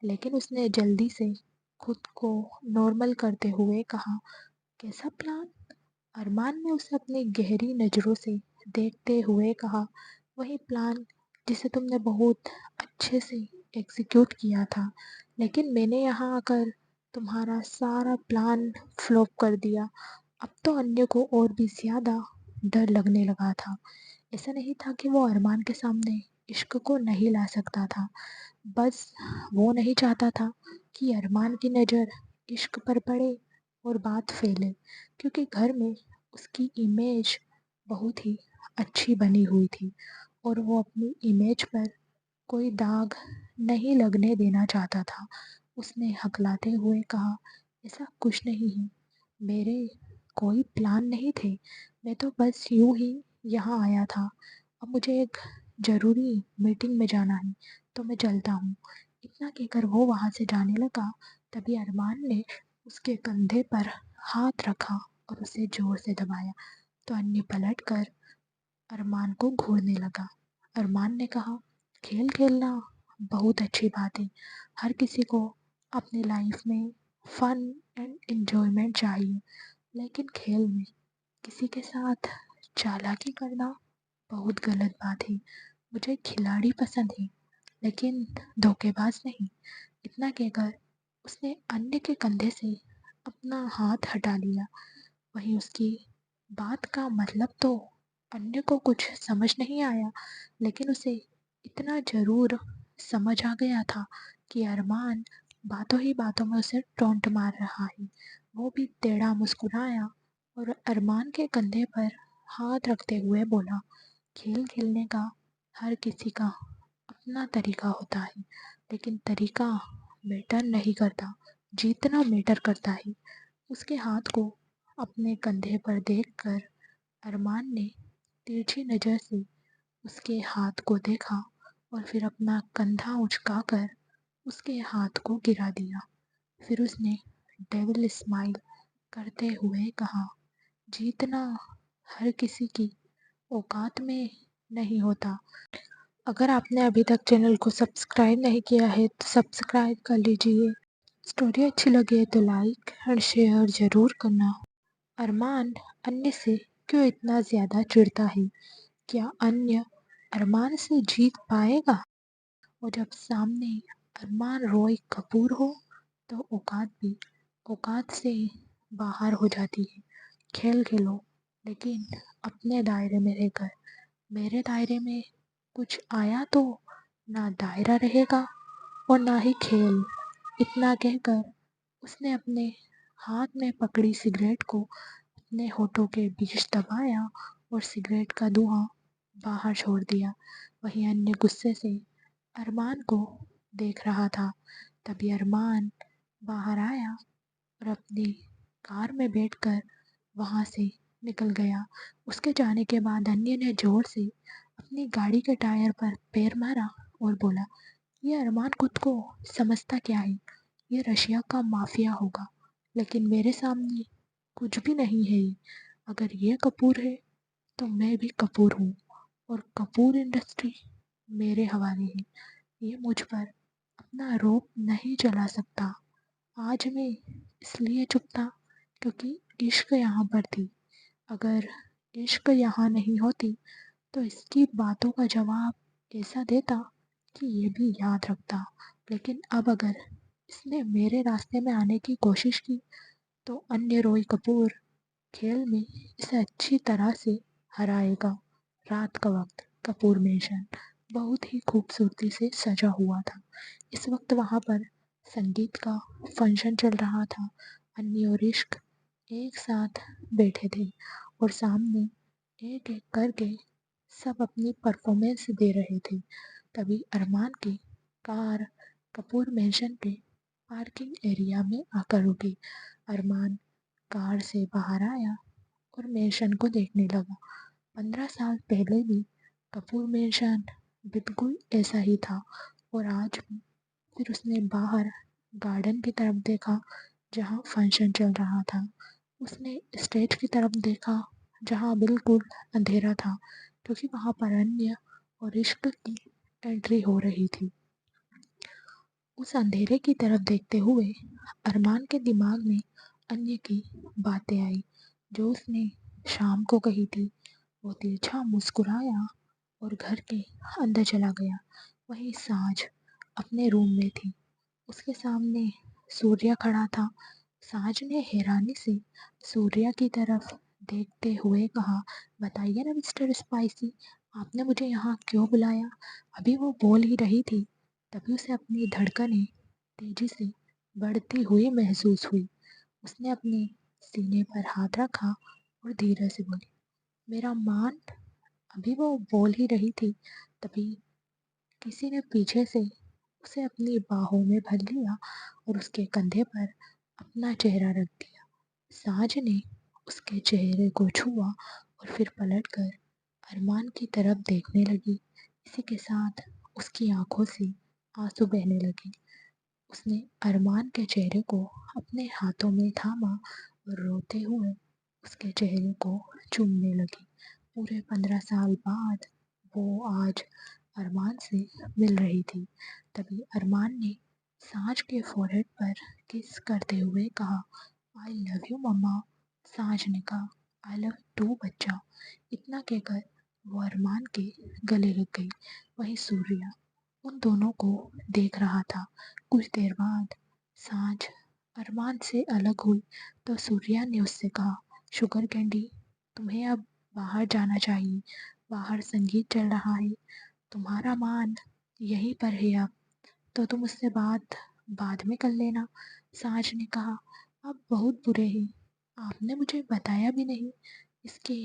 लेकिन उसने जल्दी से खुद को नॉर्मल करते हुए कहा, कैसा प्लान? अरमान ने उसे अपनी गहरी नज़रों से देखते हुए कहा, वही प्लान जिसे तुमने बहुत अच्छे से एग्जीक्यूट किया था, लेकिन मैंने यहाँ आकर तुम्हारा सारा प्लान फ्लॉप कर दिया। अब तो अन्य को और भी ज़्यादा डर लगने लगा था। ऐसा नहीं था कि वो अरमान के सामने इश्क को नहीं ला सकता था, बस वो नहीं चाहता था कि अरमान की नज़र इश्क पर पड़े और बात फैले, क्योंकि घर में उसकी इमेज बहुत ही अच्छी बनी हुई थी और वो अपनी इमेज पर कोई दाग नहीं लगने देना चाहता था। उसने हकलाते हुए कहा, ऐसा कुछ नहीं है, मेरे कोई प्लान नहीं थे, मैं तो बस यूं ही यहाँ आया था। अब मुझे एक ज़रूरी मीटिंग में जाना है, तो मैं चलता हूँ। इतना कहकर वो वहाँ से जाने लगा। तभी अरमान ने उसके कंधे पर हाथ रखा और उसे ज़ोर से दबाया, तो अन्य पलट कर अरमान को घूरने लगा। अरमान ने कहा, खेल खेलना बहुत अच्छी बात है, हर किसी को अपनी लाइफ में फन एंड एंजॉयमेंट चाहिए, लेकिन खेल में किसी के साथ चालाकी करना बहुत गलत बात है। मुझे खिलाड़ी पसंद है, लेकिन धोखेबाज नहीं। इतना कहकर उसने अन्य के कंधे से अपना हाथ हटा लिया। वहीं उसकी बात का मतलब तो अन्य को कुछ समझ नहीं आया, लेकिन उसे इतना ज़रूर समझ आ गया था कि अरमान बातों ही बातों में उसे टोंट मार रहा है। वो भी टेढ़ा मुस्कुराया और अरमान के कंधे पर हाथ रखते हुए बोला, खेल खेलने का हर किसी का अपना तरीका होता है, लेकिन तरीका मैटर नहीं करता, जीतना मैटर करता है। उसके हाथ को अपने कंधे पर देखकर अरमान ने तिरछी नज़र से उसके हाथ को देखा और फिर अपना कंधा उचकाकर उसके हाथ को गिरा दिया। फिर उसने डेविल स्माइल करते हुए कहा, जीतना हर किसी की औकात में नहीं होता। अगर आपने अभी तक चैनल को सब्सक्राइब नहीं किया है तो सब्सक्राइब कर लीजिए। स्टोरी अच्छी लगे तो लाइक और शेयर ज़रूर करना। अरमान अन्य से क्यों इतना ज़्यादा चिढ़ता है? क्या अन्य अरमान से जीत पाएगा? और जब सामने अरमान रॉय कपूर हो तो औकात भी औकात से बाहर हो जाती है। खेल खेलो, लेकिन अपने दायरे में रहकर। मेरे दायरे में कुछ आया तो ना दायरा रहेगा और ना ही खेल। इतना कहकर उसने अपने हाथ में पकड़ी सिगरेट को अपने होठों के बीच दबाया और सिगरेट का धुआं बाहर छोड़ दिया। वहीं अन्य गुस्से से अरमान को देख रहा था। तभी अरमान बाहर आया और अपनी कार में बैठकर वहाँ से निकल गया। उसके जाने के बाद अन्य ने जोर से अपनी गाड़ी के टायर पर पैर मारा और बोला, ये अरमान खुद को समझता क्या है? ये रशिया का माफिया होगा, लेकिन मेरे सामने कुछ भी नहीं है ये। अगर ये कपूर है तो मैं भी कपूर हूँ और कपूर इंडस्ट्री मेरे हवाले है। ये मुझ पर अपना रोप नहीं चला सकता। आज मैं इसलिए चुप था क्योंकि इश्क यहाँ पर थी। अगर इश्क यहाँ नहीं होती तो इसकी बातों का जवाब ऐसा देता कि ये भी याद रखता। लेकिन अब अगर इसने मेरे रास्ते में आने की कोशिश की तो अन्य रॉय कपूर खेल में इसे अच्छी तरह से हराएगा। रात का वक्त कपूर मेंशन बहुत ही खूबसूरती से सजा हुआ था। इस वक्त वहाँ पर संगीत का फंक्शन चल रहा था। अन्य और इश्क एक साथ बैठे थे और सामने एक एक करके सब अपनी परफॉर्मेंस दे रहे थे। तभी अरमान की कार कपूर मेंशन के पार्किंग एरिया में आकर रुकी। अरमान कार से बाहर आया और मेंशन को देखने लगा। 15 साल पहले भी कपूर मेंशन बिल्कुल ऐसा ही था और आज भी। फिर उसने बाहर गार्डन की तरफ देखा जहाँ फंक्शन चल रहा था। उसने स्टेज की तरफ देखा जहाँ बिल्कुल अंधेरा था क्योंकि वहाँ पर अन्य और इश्क की एंट्री हो रही थी। उस अंधेरे की तरफ देखते हुए अरमान के दिमाग में अन्य की बातें आई जो उसने शाम को कही थी। वो तिरछा मुस्कुराया और घर के अंदर चला गया। वहीं साँझ अपने रूम में थी। उसके सामने सूर्या खड़ा था। साँझ ने हैरानी से सूर्या की तरफ देखते हुए कहा, बताइए ना मिस्टर स्पाइसी, आपने मुझे यहाँ क्यों बुलाया? अभी वो बोल ही रही थी तभी उसे अपनी धड़कनें तेजी से बढ़ती हुई महसूस हुई। उसने अपने सीने पर हाथ रखा और धीरे से बोली, मेरा मान। अभी वो बोल ही रही थी तभी किसी ने पीछे से उसे अपनी बाहों में भर लिया और उसके कंधे पर अपना चेहरा रख दिया। साज ने उसके चेहरे को छुआ और फिर पलटकर अरमान की तरफ देखने लगी। इसी के साथ उसकी आंखों से आंसू बहने लगे। उसने अरमान के चेहरे को अपने हाथों में थामा और रोते हुए उसके चेहरे को चूमने लगी। पूरे 15 साल बाद वो आज अरमान से मिल रही थी। तभी अरमान ने साँझ के फोरहेड पर किस करते हुए कहा, आई लव यू मम्मा। साँझ ने कहा, आई लव टू बच्चा। इतना कहकर वो अरमान के गले लग गई। वहीं सूर्या उन दोनों को देख रहा था। कुछ देर बाद साँझ अरमान से अलग हुई तो सूर्या ने उससे कहा, शुगर कैंडी, तुम्हें अब बाहर जाना चाहिए। बाहर संगीत चल रहा है। तुम्हारा मान यहीं पर है अब, तो तुम उससे बात बाद में कर लेना। साँझ ने कहा, आप बहुत बुरे हैं। आपने मुझे बताया भी नहीं इसके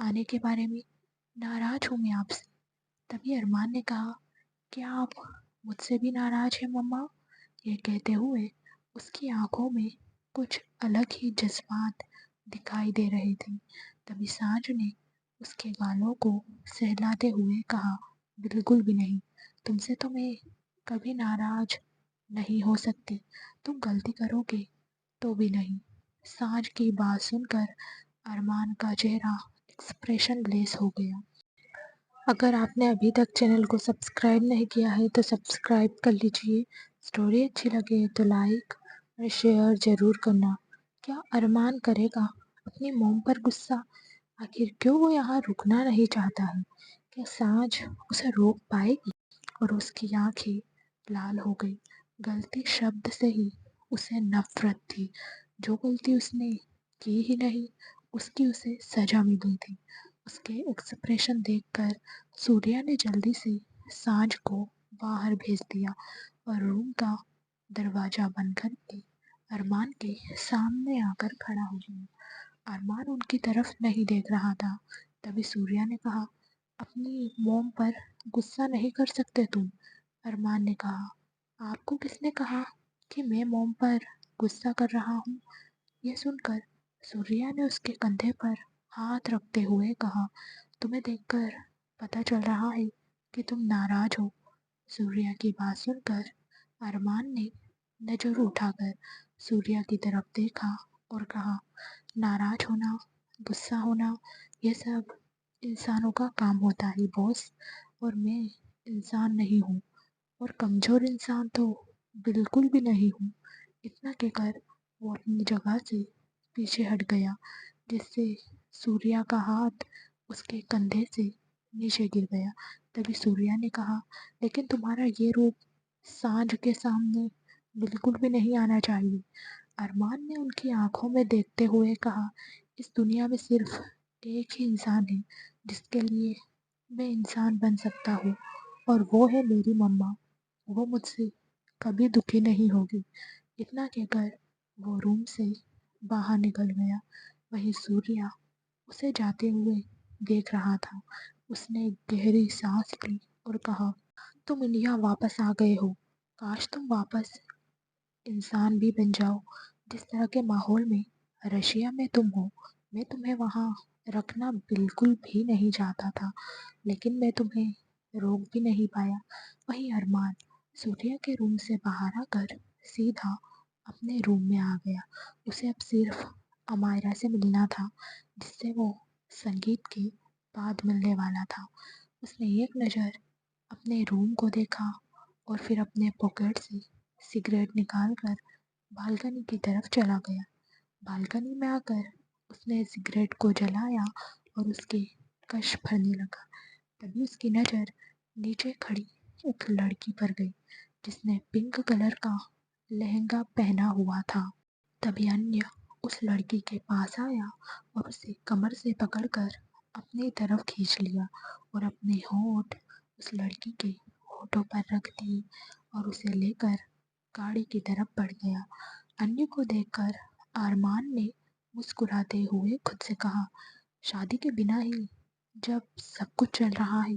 आने के बारे में। नाराज हूँ मैं आपसे। तभी अरमान ने कहा, क्या आप मुझसे भी नाराज हैं मम्मा? ये कहते हुए उसकी आंखों में कुछ अलग ही जज्बात दिखाई दे रहे थे। तभी साँझ ने उसके गालों को सहलाते हुए कहा, बिल्कुल भी नहीं, तुमसे तो मैं कभी नाराज नहीं हो सकती, तुम गलती करोगे तो भी नहीं। सांझ की बात सुनकर अरमान का चेहरा एक्सप्रेशन लेस हो गया। अगर आपने अभी तक चैनल को सब्सक्राइब नहीं किया है तो सब्सक्राइब कर लीजिए। स्टोरी अच्छी लगे तो लाइक और शेयर ज़रूर करना। क्या अरमान करेगा अपनी मोम पर गुस्सा? आखिर क्यों वो यहाँ रुकना नहीं चाहता है? क्या सांझ उसे रोक पाएगी? और उसकी आंखें लाल हो गई। गलती शब्द से ही उसे नफरत थी। जो गलती उसने की ही नहीं, उसकी उसे सजा मिली थी। उसके एक्सप्रेशन देखकर सूर्या ने जल्दी से सांझ को बाहर भेज दिया और रूम का दरवाजा बंद करके अरमान के सामने आकर खड़ा हो गया। अरमान उनकी तरफ नहीं देख रहा था। तभी सूर्या ने कहा, अपनी मोम पर गुस्सा नहीं कर सकते तुम? अरमान ने कहा, आपको किसने कहा कि मैं मोम पर गुस्सा कर रहा हूँ? यह सुनकर सूर्या ने उसके कंधे पर हाथ रखते हुए कहा, तुम्हें देखकर पता चल रहा है कि तुम नाराज हो। सूर्या की बात सुनकर अरमान ने नजर उठाकर सूर्या की तरफ देखा और कहा, नाराज होना, गुस्सा होना, यह सब इंसानों का काम होता है बॉस। और मैं इंसान नहीं हूँ, और कमज़ोर इंसान तो बिल्कुल भी नहीं हूँ। इतना कहकर वो अपनी जगह से पीछे हट गया, जिससे सूर्या का हाथ उसके कंधे से नीचे गिर गया। तभी सूर्या ने कहा, लेकिन तुम्हारा ये रूप सांझ के सामने बिल्कुल भी नहीं आना चाहिए। अरमान ने उनकी आंखों में देखते हुए कहा, इस दुनिया में सिर्फ एक ही इंसान है जिसके लिए मैं इंसान बन सकता हूँ, और वो है मेरी मम्मा। वो मुझसे कभी दुखी नहीं होगी। इतना कहकर वो रूम से बाहर निकल गया। वहीं सूर्या उसे जाते हुए देख रहा था। उसने गहरी सांस ली और कहा, तुम इंडिया वापस आ गए हो। काश तुम वापस इंसान भी बन जाओ। जिस तरह के माहौल में रशिया में तुम हो, मैं तुम्हें वहाँ रखना बिल्कुल भी नहीं चाहता था, लेकिन मैं तुम्हें रोक भी नहीं पाया। वहीं अरमान सूर्या के रूम से बाहर आकर सीधा अपने रूम में आ गया। उसे अब सिर्फ अमायरा से मिलना था, जिससे वो संगीत के बाद मिलने वाला था। उसने एक नज़र अपने रूम को देखा और फिर अपने पॉकेट से सिगरेट निकालकर बालकनी की तरफ चला गया। बालकनी में आकर उसने सिगरेट को जलाया और उसके कश भरने लगा। तभी उसकी नज़र नीचे खड़ी एक लड़की पर गई, जिसने पिंक कलर का लहंगा पहना हुआ था। तभी अन्य उस लड़की के पास आया और उसे कमर से पकड़कर अपनी तरफ खींच लिया और अपने होंठ उस लड़की के होठों पर रख दिए और उसे लेकर गाड़ी की तरफ बढ़ गया। अन्य को देखकर अरमान ने मुस्कुराते हुए खुद से कहा, शादी के बिना ही जब सब कुछ चल रहा है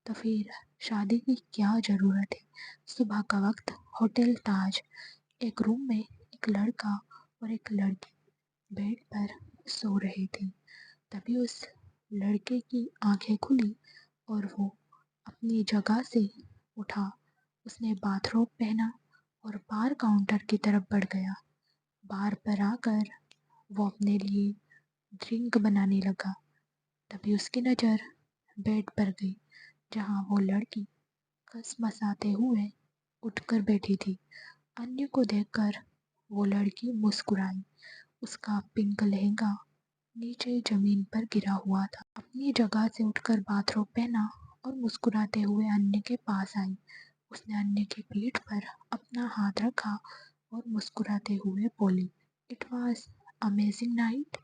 तो फिर शादी की क्या ज़रूरत है। सुबह का वक्त, होटल ताज। एक रूम में एक लड़का और एक लड़की बेड पर सो रहे थे। तभी उस लड़के की आंखें खुली और वो अपनी जगह से उठा। उसने बाथरोब पहना और बार काउंटर की तरफ बढ़ गया। बार पर आकर वो अपने लिए ड्रिंक बनाने लगा। तभी उसकी नज़र बेड पर गई, जहाँ वो लड़की कसमसाते हुए उठकर बैठी थी। अन्य को देखकर वो लड़की मुस्कुराई। उसका पिंक लहंगा नीचे जमीन पर गिरा हुआ था। अपनी जगह से उठकर बाथरोब पहना और मुस्कुराते हुए अन्य के पास आई। उसने अन्य की पीठ पर अपना हाथ रखा और मुस्कुराते हुए बोली, इट वॉज अमेजिंग नाइट।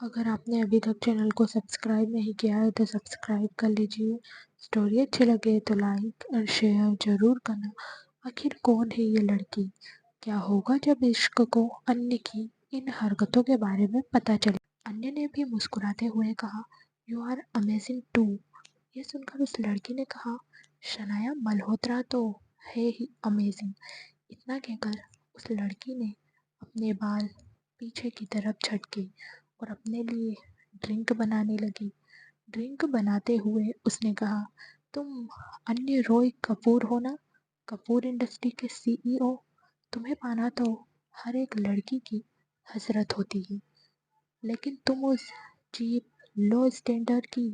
अगर आपने अभी तक चैनल को सब्सक्राइब नहीं किया है तो सब्सक्राइब कर लीजिए। स्टोरी अच्छी लगे तो लाइक और शेयर ज़रूर करना। आखिर कौन है ये लड़की? क्या होगा जब इश्क को अन्य की इन हरकतों के बारे में पता चले? अन्य ने भी मुस्कुराते हुए कहा, यू आर अमेजिंग टू। ये सुनकर उस लड़की ने कहा, शनाया मल्होत्रा तो है ही अमेजिंग। इतना कहकर उस लड़की ने अपने बाल पीछे की तरफ झटके और अपने लिए ड्रिंक बनाने लगी। ड्रिंक बनाते हुए उसने कहा, तुम अन्य रॉय कपूर हो ना? कपूर इंडस्ट्री के सीईओ। तुम्हें पाना तो हर एक लड़की की हसरत होती है, लेकिन तुम उस चीप लो स्टैंडर्ड की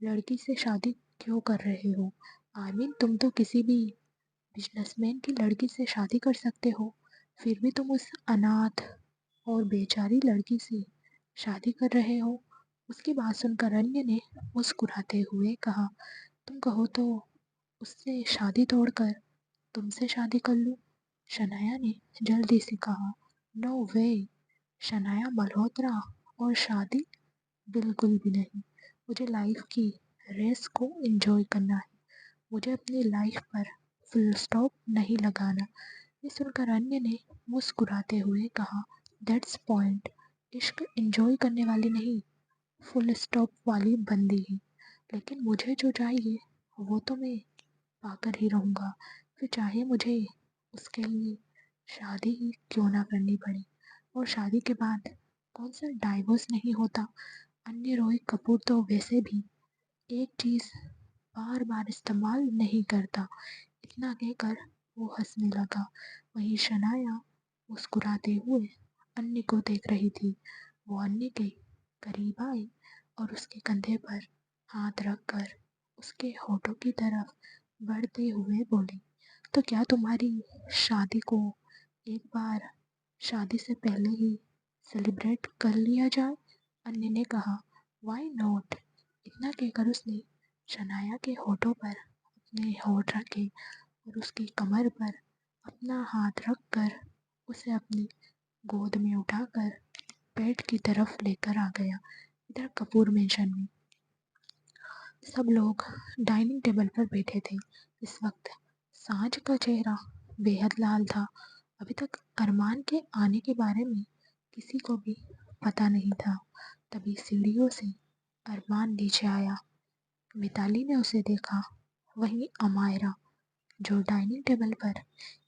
लड़की से शादी क्यों कर रहे हो? आई मीन तुम तो किसी भी बिजनेसमैन की लड़की से शादी कर सकते हो, फिर भी तुम उस अनाथ और बेचारी लड़की से शादी कर रहे हो। उसकी बात सुनकर अन्य ने मुस्कुराते हुए कहा, तुम कहो तो उससे शादी तोड़कर तुमसे शादी कर लूं? शनाया ने जल्दी से कहा, नो वे। शनाया मल्होत्रा और शादी? बिल्कुल भी नहीं। मुझे लाइफ की रेस को एंजॉय करना है। मुझे अपनी लाइफ पर फुल स्टॉप नहीं लगाना। ये सुनकर अन्य ने मुस्कुराते हुए कहा, दैट्स पॉइंट। इश्क एंजॉय करने वाली नहीं, फुल स्टॉप वाली बंदी है। लेकिन मुझे जो चाहिए वो तो मैं पाकर ही रहूँगा, फिर चाहे मुझे उसके लिए शादी ही क्यों ना करनी पड़े। और शादी के बाद कौन सा डाइवोर्स नहीं होता। अन्य रोहित कपूर तो वैसे भी एक चीज़ बार बार इस्तेमाल नहीं करता। इतना कहकर वो हंसने लगा। वहीं शनाया मुस्कुराते हुए अन्य को देख रही थी। वो अन्य के करीब आई और उसके कंधे पर हाथ रखकर उसके होठों की तरफ बढ़ते हुए बोली, तो क्या तुम्हारी शादी को एक बार शादी से पहले ही सेलिब्रेट कर लिया जाए? अन्य ने कहा, वाई नॉट। इतना कहकर उसने शनाया के होठों पर अपने होठ रखे और उसकी कमर पर अपना हाथ रखकर उसे अपनी गोद में उठाकर बेड की तरफ लेकर आ गया। इधर कपूर मेंशन में सब लोग डाइनिंग टेबल पर बैठे थे। इस वक्त सांझ का चेहरा बेहद लाल था। अभी तक अरमान के आने के बारे में किसी को भी पता नहीं था। तभी सीढ़ियों से अरमान नीचे आया। मिताली ने उसे देखा। वहीं अमायरा, जो डाइनिंग टेबल पर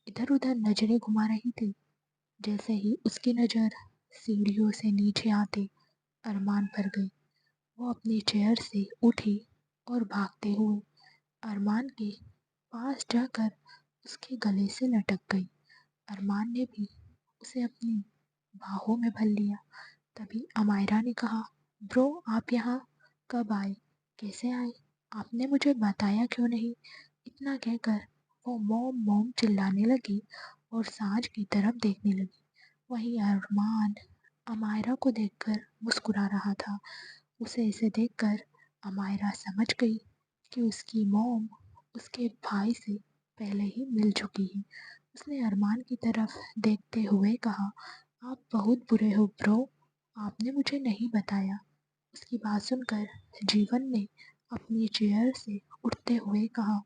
इधर उधर नजरें घुमा रही थी, जैसे ही उसकी नज़र सीढ़ियों से नीचे आते अरमान पर गई, वो अपनी चेयर से उठी और भागते हुए अरमान के पास जाकर उसके गले से लटक गई। अरमान ने भी उसे अपनी बाहों में भर लिया। तभी अमायरा ने कहा, ब्रो आप यहाँ कब आए? कैसे आए? आपने मुझे बताया क्यों नहीं? इतना कहकर वो मोम मोम चिल्लाने लगी और सांझ की तरफ देखने लगी। वहीं अरमान अमायरा को देखकर मुस्कुरा रहा था। उसे इसे देखकर अमायरा समझ गई कि उसकी मॉम उसके भाई से पहले ही मिल चुकी है। उसने अरमान की तरफ देखते हुए कहा, आप बहुत बुरे हो ब्रो, आपने मुझे नहीं बताया। उसकी बात सुनकर जीवन ने अपनी चेयर से उठते हुए कहा,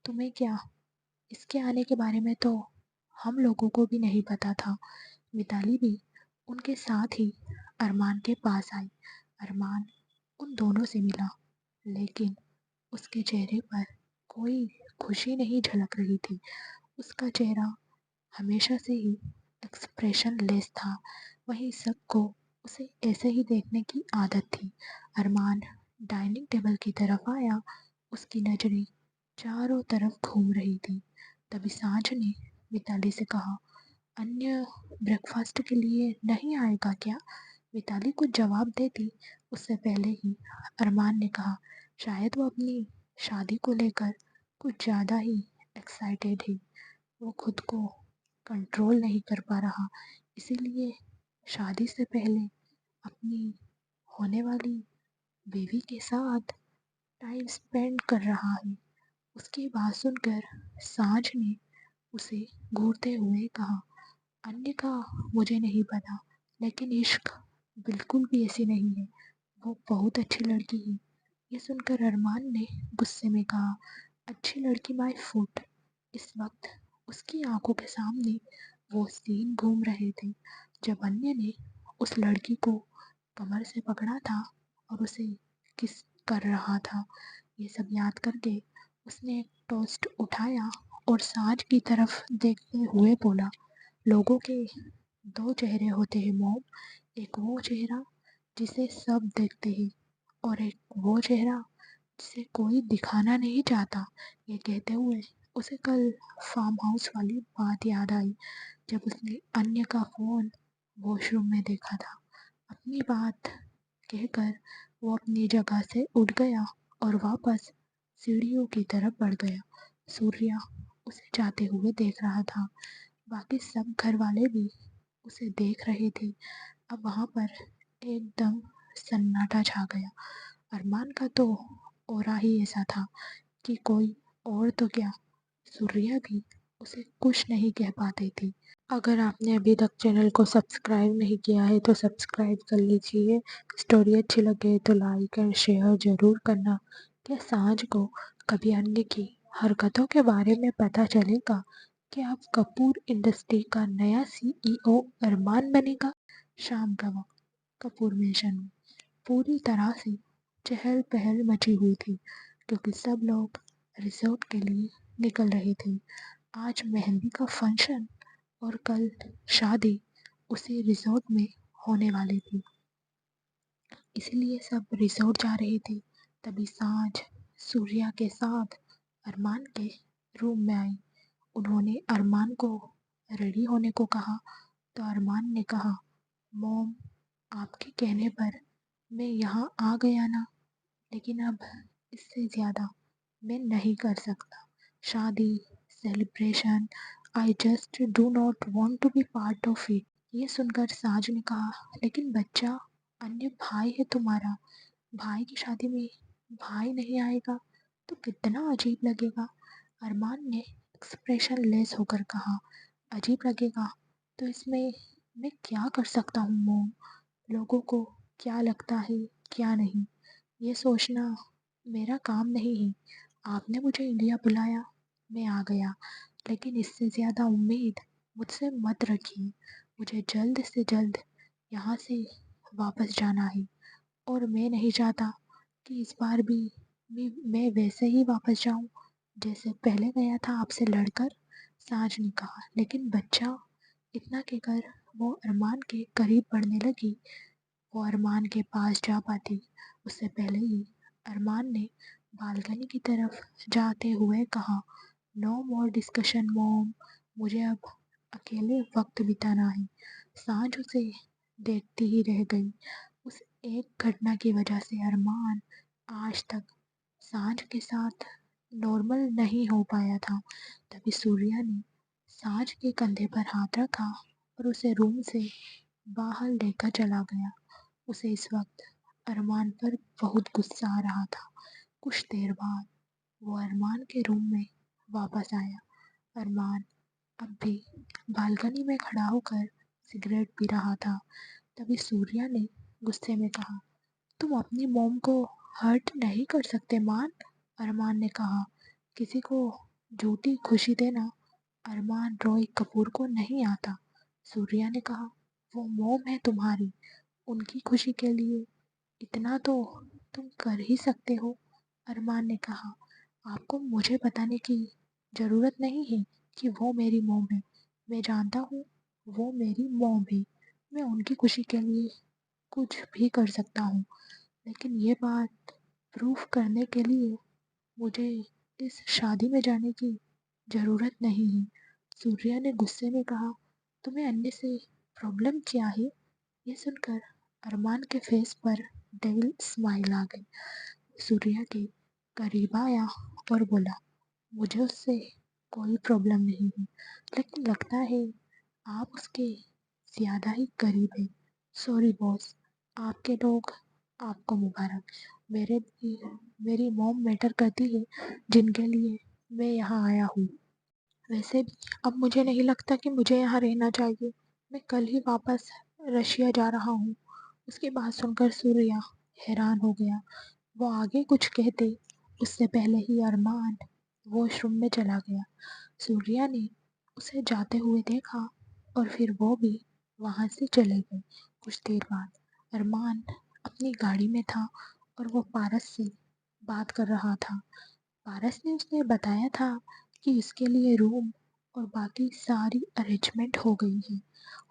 तुम्हें क्या? इसके आने के बारे में तो हम लोगों को भी नहीं पता था। मिताली भी उनके साथ ही अरमान के पास आई। अरमान उन दोनों से मिला, लेकिन उसके चेहरे पर कोई खुशी नहीं झलक रही थी। उसका चेहरा हमेशा से ही एक्सप्रेशन लेस था। वहीं सबको उसे ऐसे ही देखने की आदत थी। अरमान डाइनिंग टेबल की तरफ आया। उसकी नज़रें चारों तरफ घूम रही थी। तभी सांझ ने मिताली से कहा, अन्य ब्रेकफास्ट के लिए नहीं आएगा क्या? मिताली कुछ जवाब देती उससे पहले ही अरमान ने कहा, शायद वो अपनी शादी को लेकर कुछ ज़्यादा ही एक्साइटेड है। वो खुद को कंट्रोल नहीं कर पा रहा, इसीलिए शादी से पहले अपनी होने वाली बेबी के साथ टाइम स्पेंड कर रहा है। उसकी बात सुनकर सांझ ने उसे घूरते हुए कहा, अन्य का मुझे नहीं पता, लेकिन इश्क बिल्कुल भी ऐसी नहीं है। वो बहुत अच्छी लड़की है। ये सुनकर अरमान ने गुस्से में कहा, अच्छी लड़की माय फुट। इस वक्त उसकी आंखों के सामने वो सीन घूम रहे थे जब अन्य ने उस लड़की को कमर से पकड़ा था और उसे किस कर रहा था। ये सब याद करके उसने एक टोस्ट उठाया और सांझ की तरफ देखते हुए बोला, लोगों के दो चेहरे होते हैं मोम। एक वो चेहरा जिसे सब देखते हैं, और एक वो चेहरा जिसे कोई दिखाना नहीं चाहता। ये कहते हुए उसे कल फार्म हाउस वाली बात याद आई, जब उसने अन्य का फ़ोन वॉशरूम में देखा था। अपनी बात कहकर वो अपनी जगह से उठ गया और वापस सीढ़ियों की तरफ बढ़ गया। सूर्या उसे जाते हुए देख रहा था। बाकी सब घर वाले भी उसे देख रहे थे। अब वहाँ पर एकदम सन्नाटा छा गया। अरमान का तो ऑरा ही ऐसा था कि कोई और तो क्या, सूर्या भी उसे कुछ नहीं कह पाती थी। अगर आपने अभी तक चैनल को सब्सक्राइब नहीं किया है तो सब्सक्राइब कर लीजिए। स्टोरी अच्छी लगे तो लाइक एंड शेयर ज़रूर करना। क्या सांझ को कभी अन्य की हरकतों के बारे में पता चलेगा कि अब कपूर इंडस्ट्री का नया सीईओ अरमान बनेगा? शाम का वक्त कपूर मेंशन में पूरी तरह से चहल पहल मची हुई थी, क्योंकि सब लोग रिजॉर्ट के लिए निकल रहे थे। आज मेहंदी का फंक्शन और कल शादी उसी रिजॉर्ट में होने वाली थी, इसलिए सब रिजॉर्ट जा रहे थे। तभी सांझ सूर्या के साथ अरमान के रूम में आई। उन्होंने अरमान को रेडी होने को कहा तो अरमान ने कहा, मॉम, आपके कहने पर मैं यहाँ आ गया ना, लेकिन अब इससे ज़्यादा मैं नहीं कर सकता। शादी, celebration, I just do not want to be part of it. ये सुनकर साज ने कहा, लेकिन बच्चा, अन्य भाई है तुम्हारा, भाई की शादी में भाई नहीं आएगा तो कितना अजीब लगेगा। अरमान ने एक्सप्रेशन लेस होकर कहा, अजीब लगेगा तो इसमें मैं क्या कर सकता हूँ मोम? लोगों को क्या लगता है क्या नहीं, ये सोचना मेरा काम नहीं है। आपने मुझे इंडिया बुलाया, मैं आ गया, लेकिन इससे ज़्यादा उम्मीद मुझसे मत रखिए। मुझे जल्द से जल्द यहाँ से वापस जाना है और मैं नहीं चाहता कि इस बार भी मैं वैसे ही वापस जाऊँ जैसे पहले गया था आपसे लड़कर। साज ने कहा, लेकिन बच्चा, इतना कहकर वो अरमान के करीब बढ़ने लगी। वो अरमान के पास जा पाती उससे पहले ही अरमान ने बालकनी की तरफ जाते हुए कहा, नो मोर डिस्कशन मॉम, मुझे अब अकेले वक्त बिताना है। सांझ उसे देखती ही रह गई। उस एक घटना की वजह से अरमान आज तक सांझ के साथ नॉर्मल नहीं हो पाया था। तभी सूर्या ने सांझ के कंधे पर हाथ रखा और उसे रूम से बाहर लेकर चला गया। उसे इस वक्त अरमान पर बहुत गुस्सा आ रहा था। कुछ देर बाद वो अरमान के रूम में वापस आया। अरमान अब भी बालकनी में खड़ा होकर सिगरेट पी रहा था। तभी सूर्या ने गुस्से में कहा, तुम अपनी मॉम को हर्ट नहीं कर सकते मान। अरमान ने कहा, किसी को झूठी खुशी देना अरमान रॉय कपूर को नहीं आता। सूर्या ने कहा, वो मॉम है तुम्हारी, उनकी खुशी के लिए इतना तो तुम कर ही सकते हो। अरमान ने कहा, आपको मुझे बताने की ज़रूरत नहीं है कि वो मेरी मॉम है। मैं जानता हूँ वो मेरी मॉम है। मैं उनकी खुशी के लिए कुछ भी कर सकता हूँ, लेकिन ये बात प्रूफ करने के लिए मुझे इस शादी में जाने की ज़रूरत नहीं है। सूर्या ने गुस्से में कहा, तुम्हें अन्य से प्रॉब्लम क्या है? ये सुनकर अरमान के फेस पर डेविल स्माइल आ गई। सूर्या के करीब आया और बोला, मुझे उससे कोई प्रॉब्लम नहीं है, लेकिन लगता है आप उसके ज़्यादा ही करीब हैं। सॉरी बॉस, आपके लोग आपको मुबारक। मेरी मॉम मैटर करती है जिनके लिए मैं यहाँ आया हूँ। वैसे भी अब मुझे नहीं लगता कि मुझे यहाँ रहना चाहिए। मैं कल ही वापस रशिया जा रहा हूँ। उसकी बात सुनकर सूर्या हैरान हो गया। वो आगे कुछ कहते उससे पहले ही अरमान वॉशरूम में चला गया। सूर्या ने उसे जाते हुए देखा और फिर वो भी वहाँ से चले गए। कुछ देर बाद अरमान अपनी गाड़ी में था और वो पारस से बात कर रहा था। पारस ने उसने बताया था कि उसके लिए रूम और बाकी सारी अरेंजमेंट हो गई है।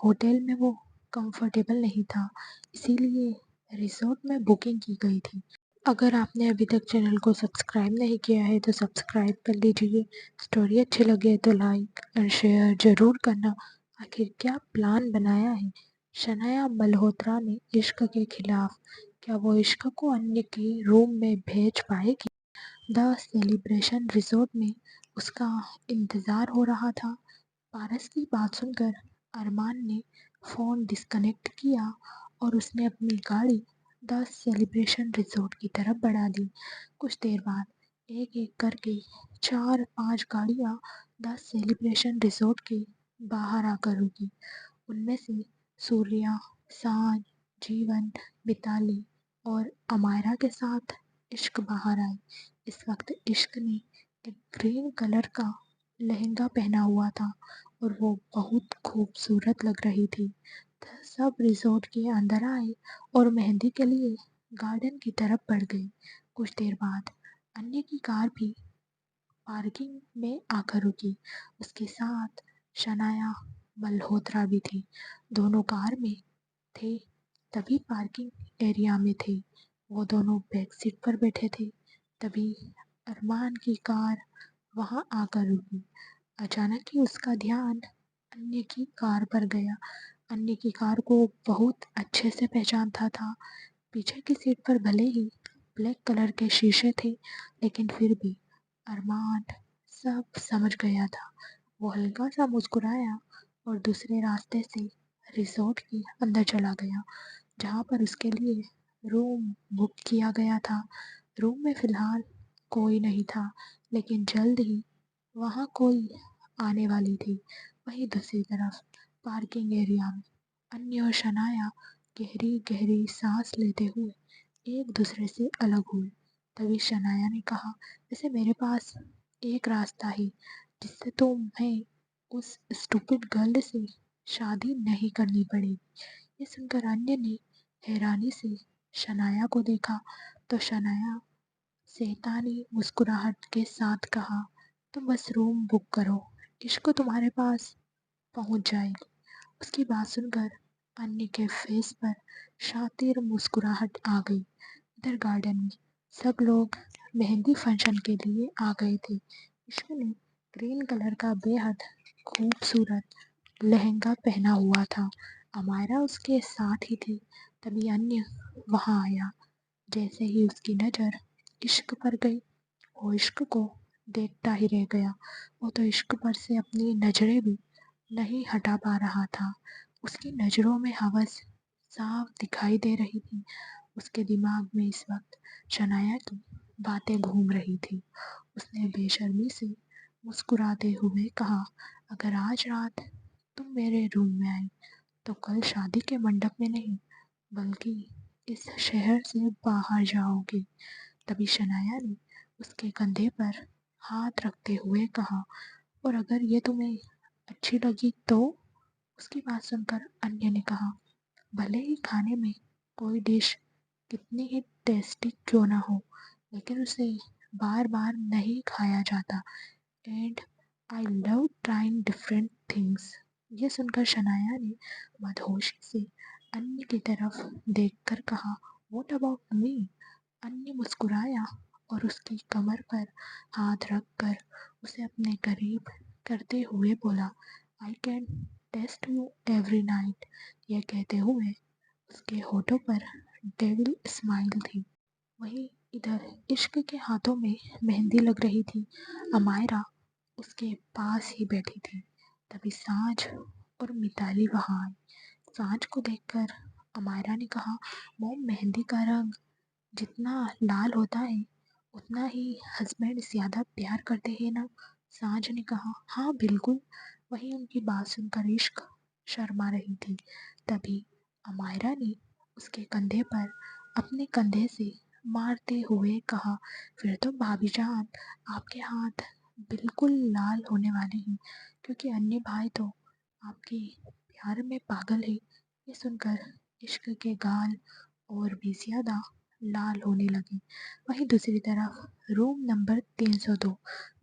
होटल में वो कंफर्टेबल नहीं था, इसीलिए रिसोर्ट में बुकिंग की गई थी। अगर आपने अभी तक चैनल को सब्सक्राइब नहीं किया है तो सब्सक्राइब कर लीजिए। स्टोरी अच्छी लगे तो लाइक और शेयर ज़रूर करना। आखिर क्या प्लान बनाया है शनाया मल्होत्रा ने इश्क के खिलाफ? क्या वो इश्क को अन्य के रूम में भेज पाएगी? द सेलिब्रेशन रिजॉर्ट में उसका इंतज़ार हो रहा था। पारस की बात सुनकर अरमान ने फ़ोन डिस्कनेक्ट किया और उसने अपनी गाड़ी द सेलिब्रेशन रिजॉर्ट की तरफ बढ़ा दी। कुछ देर बाद एक एक करके 4-5 गाड़ियाँ द सेलिब्रेशन रिजॉर्ट के बाहर आकर रुकी। उनमें से सूर्या, सांझ, जीवन, मिताली और अमायरा के साथ इश्क बाहर आई। इस वक्त इश्क ने एक ग्रीन कलर का लहंगा पहना हुआ था और वो बहुत खूबसूरत लग रही थी। सब रिजॉर्ट के अंदर आए और मेहंदी के लिए गार्डन की तरफ बढ़ गए। कुछ देर बाद अन्य की कार भी पार्किंग में आकर रुकी। उसके साथ शनाया मल्होत्रा भी थी। दोनों कार में थे, तभी पार्किंग एरिया में थे। वो दोनों बैक सीट पर बैठे थे। तभी अरमान की कार वहां आकर रुकी। अचानक ही उसका ध्यान अन्य की कार पर गया। अन्य की कार को बहुत अच्छे से पहचानता था। पीछे की सीट पर भले ही ब्लैक कलर के शीशे थे, लेकिन फिर भी अरमान सब समझ गया था। वो हल्का सा मुस्कुराया और दूसरे रास्ते से रिसोर्ट के अंदर चला गया, जहाँ पर उसके लिए रूम बुक किया गया था। रूम में फिलहाल कोई नहीं था, लेकिन जल्द ही वहाँ कोई आने वाली थी। वहीं दूसरी तरफ पार्किंग एरिया में अन्य और शनाया गहरी गहरी सांस लेते हुए एक दूसरे से अलग हुए। तभी शनाया ने कहा, वैसे मेरे पास एक रास्ता है जिससे तो मैं उस स्टूपिड गर्ल से शादी नहीं करनी पड़ेगी। ये सुनकर अन्य ने हैरानी से शनाया को देखा तो शनाया शैतानी मुस्कुराहट के साथ कहा, तुम बस रूम बुक करो, इश्क तुम्हारे पास पहुंच जाएगी। उसकी बात सुनकर अन्य के फेस पर शातिर मुस्कुराहट आ गई। इधर गार्डन में सब लोग मेहंदी फंक्शन के लिए आ गए थे। इश्क ने ग्रीन कलर का बेहद खूबसूरत लहंगा पहना हुआ था। अमायरा उसके साथ ही थी। तभी अन्य वहां आया। जैसे ही उसकी नज़र इश्क पर गई, वो इश्क को देखता ही रह गया। वो तो इश्क पर से अपनी नज़रें भी नहीं हटा पा रहा था। उसकी नज़रों में हवस साफ दिखाई दे रही थी। उसके दिमाग में इस वक्त शनाया की बातें घूम रही थी। उसने बेशर्मी से मुस्कुराते हुए कहा, अगर आज रात तुम मेरे रूम में आई तो कल शादी के मंडप में नहीं, बल्कि इस शहर से बाहर जाओगे। तभी शनाया ने उसके कंधे पर हाथ रखते हुए कहा, और अगर ये तुम्हें अच्छी लगी तो? उसकी बात सुनकर अन्य ने कहा, भले ही खाने में कोई डिश कितनी ही टेस्टी क्यों ना हो, लेकिन उसे बार बार नहीं खाया जाता। And I love trying different things. ये सुनकर शनाया ने मदहोशी से अन्य की तरफ देखकर कहा, व्हाट अबाउट मी? अन्य मुस्कुराया और उसकी कमर पर हाथ रखकर उसे अपने करीब करते हुए बोला, I can test you every night. यह कहते हुए उसके होठों पर डेविल स्माइल थी। वहीं इधर इश्क के हाथों में मेहंदी लग रही थी। अमायरा उसके पास ही बैठी थी। तभी सांझ और मिताली वहां आई। सांझ को देखकर अमायरा ने कहा, मोम मेहंदी का रंग जितना लाल होता है उतना ही हस्बैंड ज़्यादा प्यार करते हैं ना? सांझ ने कहा, हाँ बिल्कुल। वहीं उनकी बात सुनकर इश्क शर्मा रही थी। तभी अमायरा ने उसके कंधे पर अपने कंधे से मारते हुए कहा, फिर तो भाभी जान आपके हाथ बिल्कुल लाल होने वाले हैं, क्योंकि अन्य भाई तो आपके प्यार में पागल है। ये सुनकर इश्क के गाल और भी ज़्यादा लाल होने लगे। वहीं दूसरी तरफ रूम नंबर 302,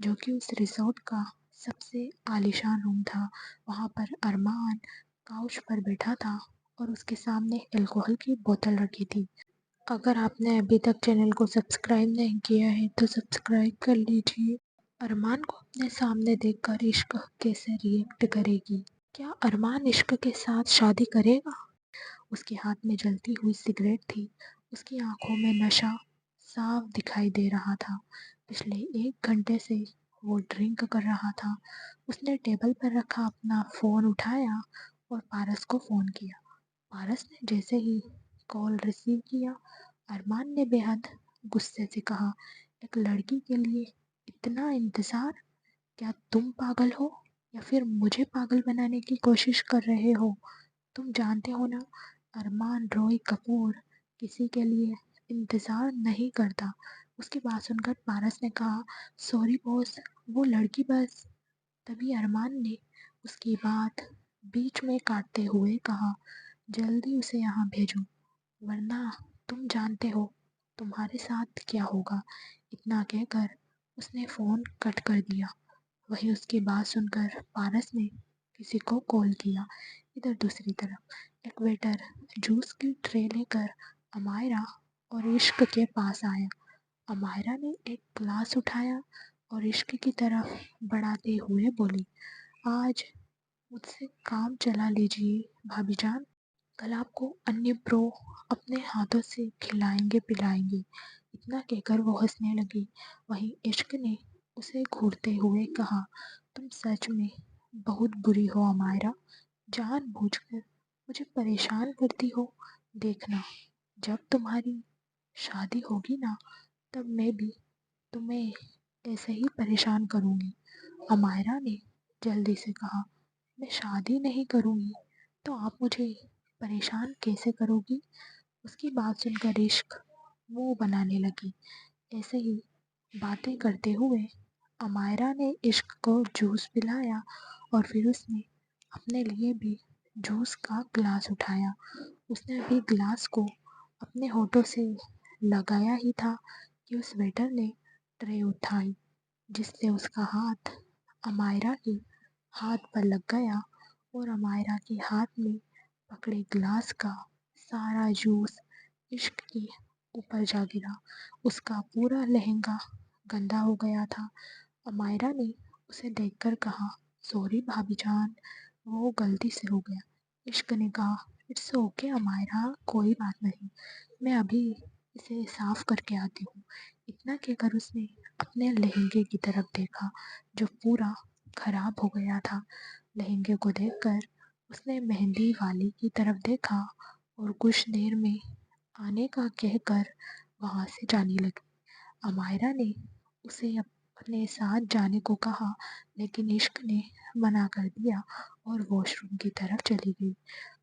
जो कि उस रिसोर्ट का सबसे आलीशान रूम था, वहाँ पर अरमान काउच पर बैठा था और उसके सामने अल्कोहल की बोतल रखी थी। अगर आपने अभी तक चैनल को सब्सक्राइब नहीं किया है तो सब्सक्राइब कर लीजिए। अरमान को अपने सामने देखकर इश्क कैसे रिएक्ट करेगी? क्या अरमान इश्क के साथ शादी करेगा? उसके हाथ में जलती हुई सिगरेट थी। उसकी आंखों में नशा साफ दिखाई दे रहा था। पिछले 1 घंटे से वो ड्रिंक कर रहा था। उसने टेबल पर रखा अपना फ़ोन उठाया और पारस को फ़ोन किया। पारस ने जैसे ही कॉल रिसीव किया, अरमान ने बेहद गुस्से से कहा, एक लड़की के लिए इतना इंतज़ार? क्या तुम पागल हो या फिर मुझे पागल बनाने की कोशिश कर रहे हो? तुम जानते हो ना, अरमान रॉय कपूर किसी के लिए इंतज़ार नहीं करता। उसकी बात सुनकर पारस ने कहा, सॉरी बॉस, वो लड़की बस। तभी अरमान ने उसकी बात बीच में काटते हुए कहा, जल्दी उसे यहाँ भेजो, वरना तुम जानते हो तुम्हारे साथ क्या होगा। इतना कहकर उसने फ़ोन कट कर दिया। वहीं उसकी बात सुनकर पारस ने किसी को कॉल किया। इधर दूसरी तरफ एक वेटर जूस की ट्रे लेकर अमायरा और इश्क के पास आया। अमायरा ने एक गिलास उठाया और इश्क की तरफ बढ़ाते हुए बोली, आज मुझसे काम चला लीजिए भाभी जान, कल आपको अन्य प्रो अपने हाथों से खिलाएंगे पिलाएंगे। इतना कहकर वो हंसने लगी। वहीं इश्क ने उसे घूरते हुए कहा, तुम सच में बहुत बुरी हो अमायरा, जानबूझकर मुझे परेशान करती हो। देखना, जब तुम्हारी शादी होगी ना, तब मैं भी तुम्हें ऐसे ही परेशान करूँगी। अमायरा ने जल्दी से कहा, मैं शादी नहीं करूँगी तो आप मुझे परेशान कैसे करोगी? उसकी बात सुनकर इश्क मुंह बनाने लगी। ऐसे ही बातें करते हुए अमायरा ने इश्क को जूस पिलाया और फिर उसने अपने लिए भी जूस का गिलास उठाया। उसने अभी गिलास को अपने होठों से लगाया ही था कि उस वेटर ने ट्रे उठाई, जिससे उसका हाथ अमायरा के हाथ पर लग गया और अमायरा के हाथ में पकड़े गिलास का सारा जूस इश्क के ऊपर जा गिरा। उसका पूरा लहंगा गंदा हो गया था। अमायरा ने उसे देखकर कहा, सॉरी भाभी जान, वो गलती से हो गया। इश्क ने कहा, इट्स ओके अमायरा, कोई बात नहीं, मैं अभी इसे साफ करके आती हूँ। इतना कहकर उसने अपने लहंगे की तरफ देखा जो पूरा खराब हो गया था। लहंगे को देखकर उसने मेहंदी वाली की तरफ देखा और कुछ देर में आने का कहकर वहाँ से जाने लगी। अमायरा ने उसे अपने साथ जाने को कहा, लेकिन इश्क ने मना कर दिया और वॉशरूम की तरफ चली गई।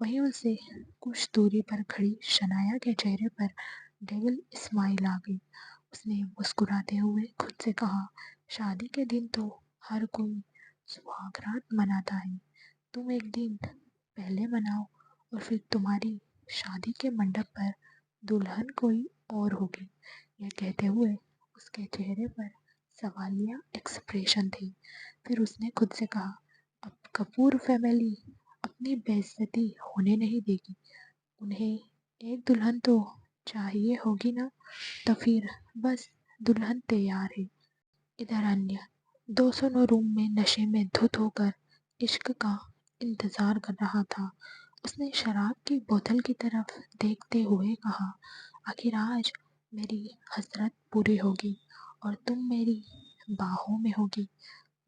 वहीं उसे कुछ दूरी पर खड़ी शनाया के चेहरे पर डेविल स्माइल आ गई। उसने मुस्कुराते हुए खुद से कहा, शादी के दिन तो हर कोई सुहागरात मनाता है, तुम एक दिन पहले मनाओ और फिर तुम्हारी शादी के मंडप पर दुल्हन कोई और होगी। यह कहते हुए उसके चेहरे पर सवालिया एक्सप्रेशन थे। फिर उसने खुद से कहा, अब कपूर फैमिली अपनी बेइज्जती होने नहीं देगी, उन्हें एक दुल्हन तो चाहिए होगी ना, तो फिर बस दुल्हन तैयार है। इधर अन्य 209 रूम में नशे में धुत होकर इश्क का इंतजार कर रहा था। उसने शराब की बोतल की तरफ देखते हुए कहा, आखिर आज मेरी हसरत पूरी होगी और तुम मेरी बाहों में होगी।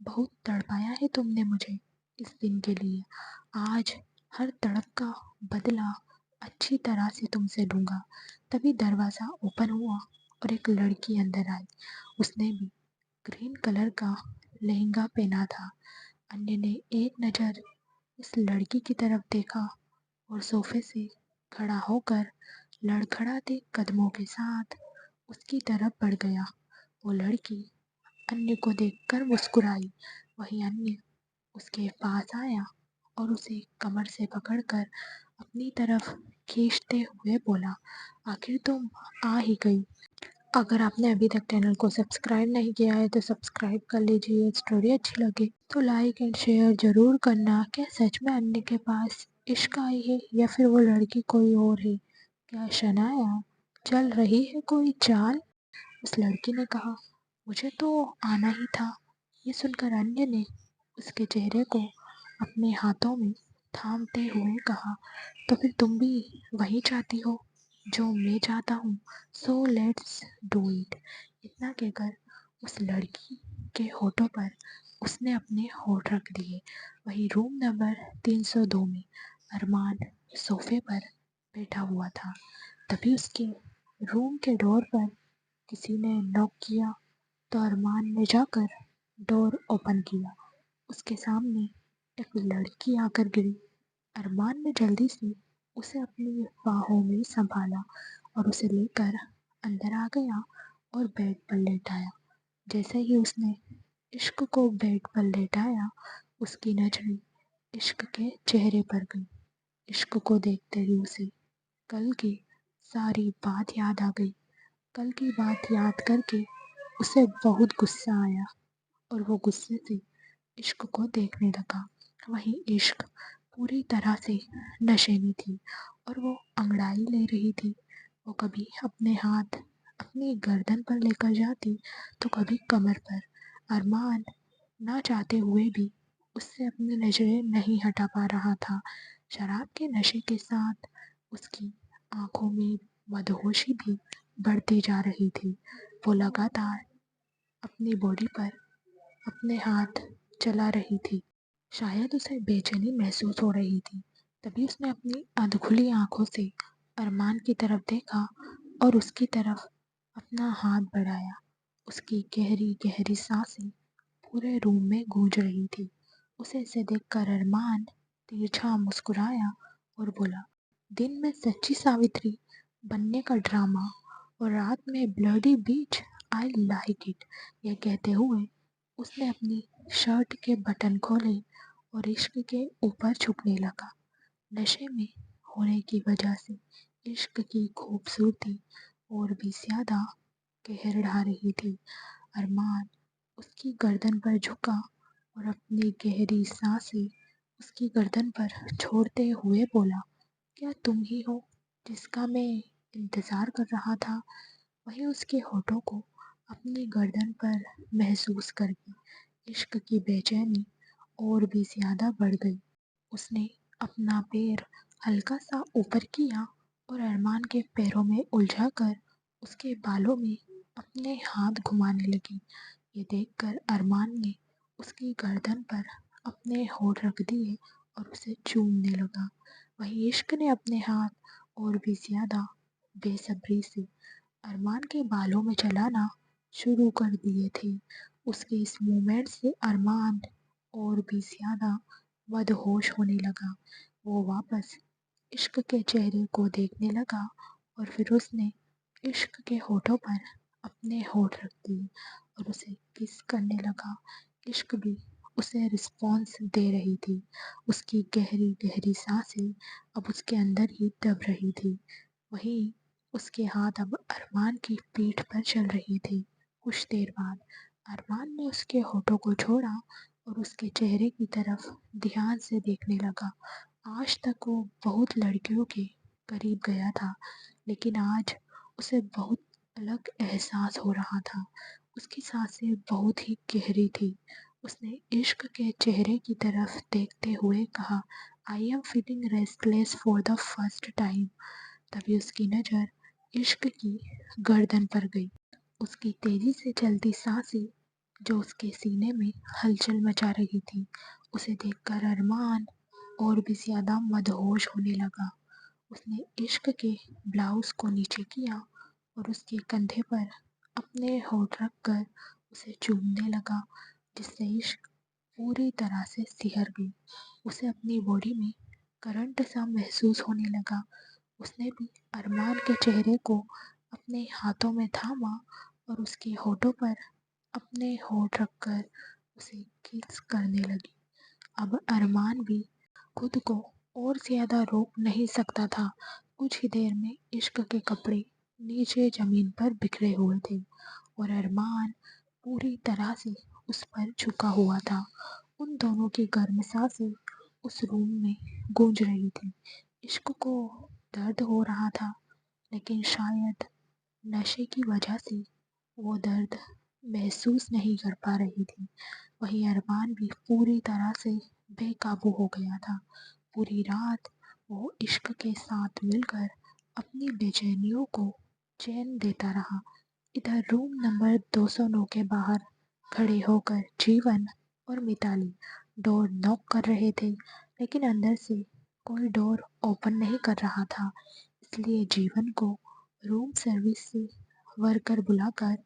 बहुत तड़पाया है तुमने मुझे इस दिन के लिए। आज हर तड़प का बदला अच्छी तरह से तुमसे लूँगा। तभी दरवाज़ा ओपन हुआ और एक लड़की अंदर आई। उसने भी ग्रीन कलर का लहंगा पहना था। अन्य ने एक नज़र उस लड़की की तरफ देखा और सोफे से खड़ा होकर लड़खड़ाते कदमों के साथ उसकी तरफ बढ़ गया। वो लड़की अन्य को देखकर मुस्कुराई। वहीं अन्य उसके पास आया और उसे कमर से पकड़कर अपनी तरफ खींचते हुए बोला, आखिर तुम आ ही गई। अगर आपने अभी तक चैनल को सब्सक्राइब नहीं किया है तो सब्सक्राइब कर लीजिए। स्टोरी अच्छी लगे तो लाइक एंड शेयर ज़रूर करना। क्या सच में अन्य के पास इश्क आई है या फिर वो लड़की कोई और है? क्या शनाया चल रही है कोई चाल? उस लड़की ने कहा। मुझे तो आना ही था। ये सुनकर अन्य ने उसके चेहरे को अपने हाथों में थामते हुए कहा, तो फिर तुम भी वही चाहती हो जो मैं चाहता हूँ, सो लेट्स डू इट। इतना कहकर उस लड़की के होठों पर उसने अपने होठ रख दिए। वही रूम नंबर 302 में अरमान सोफे पर बैठा हुआ था। तभी उसके रूम के डोर पर किसी ने नॉक किया, तो अरमान ने जाकर डोर ओपन किया। उसके सामने एक लड़की आकर गिरी। अरमान ने जल्दी से उसे अपनी बाहों में संभाला और उसे लेकर अंदर आ गया और बेड पर लेटाया। जैसे ही उसने इश्क को बेड पर लेटाया, उसकी नजरें इश्क के चेहरे पर गई। इश्क को देखते ही उसे कल की सारी बात याद आ गई। कल की बात याद करके उसे बहुत गुस्सा आया और वो गुस्से से इश्क को देखने लगा। वहीं इश्क पूरी तरह से नशे में थी और वो अंगड़ाई ले रही थी। वो कभी अपने हाथ अपनी गर्दन पर लेकर जाती, तो कभी कमर पर। अरमान ना चाहते हुए भी उससे अपनी नजरें नहीं हटा पा रहा था। शराब के नशे के साथ उसकी आंखों में मदहोशी भी बढ़ती जा रही थी। वो लगातार अपनी बॉडी पर अपने हाथ चला रही थी। शायद उसे बेचैनी महसूस हो रही थी। तभी उसने अपनी अधखुली आंखों से अरमान की तरफ देखा और उसकी तरफ अपना हाथ बढ़ाया। उसकी गहरी गहरी सांसें पूरे रूम में गूंज रही थी। उसे इसे देखकर अरमान तिरछा मुस्कुराया और बोला, दिन में सच्ची सावित्री बनने का ड्रामा और रात में bloody beach, I like it. यह कहते हुए उसने अपनी शर्ट के बटन खोले और इश्क के ऊपर झुकने लगा। नशे में होने की वजह से इश्क की खूबसूरती और भी ज्यादा कहर ढा रही थी। अरमान उसकी गर्दन पर झुका और अपनी गहरी सांसें उसकी गर्दन पर छोड़ते हुए बोला, क्या तुम ही हो जिसका मैं इंतज़ार कर रहा था? वहीं उसके होठों को अपनी गर्दन पर महसूस करके इश्क की बेचैनी और भी ज्यादा बढ़ गई। उसने अपना पैर हल्का सा ऊपर किया और अरमान के पैरों में उलझा कर उसके बालों में अपने हाथ घुमाने लगी। ये देखकर अरमान ने उसकी गर्दन पर अपने होठ रख दिए और उसे चूमने लगा। वहीं इश्क ने अपने हाथ और भी ज्यादा बेसब्री से अरमान के बालों में चलाना शुरू कर दिए थे। उसके इस मूवमेंट से अरमान और भी ज्यादा मदहोश होने लगा। वो वापस इश्क के चेहरे को देखने लगा और फिर उसने इश्क के होठों पर अपने होठ रख दिए और उसे किस करने लगा। इश्क भी उसे रिस्पॉन्स दे रही थी। उसकी गहरी गहरी सांसें अब उसके अंदर ही दब रही थी। वहीं उसके हाथ अब अरमान की पीठ पर चल रही थी। कुछ देर बाद अरमान ने उसके होठों को छोड़ा और उसके चेहरे की तरफ ध्यान से देखने लगा। आज तक वो बहुत लड़कियों के करीब गया था, लेकिन आज उसे बहुत अलग एहसास हो रहा था। उसकी सांसें बहुत ही गहरी थी। उसने इश्क के चेहरे की तरफ देखते हुए कहा, I am feeling restless for the first time. तभी उसकी नज़र इश्क की गर्दन पर गई। उसकी तेजी से चलती सांसें जो उसके सीने में हलचल मचा रही थी, उसे देखकर अरमान और भी ज्यादा मदहोश होने लगा। उसने इश्क के ब्लाउज को नीचे किया और उसके कंधे पर अपने होठ रखकर उसे चूमने लगा, जिससे इश्क पूरी तरह से सिहर गई। उसे अपनी बॉडी में करंट सा महसूस होने लगा। उसने भी अरमान के चेहरे को अपने हाथों में थामा और उसके होठों पर अपने होठ रखकर उसे किस करने लगी। अब अरमान भी खुद को और ज्यादा रोक नहीं सकता था। कुछ ही देर में इश्क के कपड़े नीचे जमीन पर बिखरे हुए थे और अरमान पूरी तरह से उस पर झुका हुआ था। उन दोनों की गर्म सांसें उस रूम में गूंज रही थी। इश्क को दर्द हो रहा था, लेकिन शायद नशे की वजह से वो दर्द महसूस नहीं कर पा रही थी। वहीं अरमान भी पूरी तरह से बेकाबू हो गया था। पूरी रात वो इश्क के साथ मिलकर अपनी बेचैनियों को चैन देता रहा। इधर रूम नंबर 209 के बाहर खड़े होकर जीवन और मिताली डोर नॉक कर रहे थे, लेकिन अंदर से कोई डोर ओपन नहीं कर रहा था। इसलिए जीवन को रूम सर्विस से वर्कर बुलाकर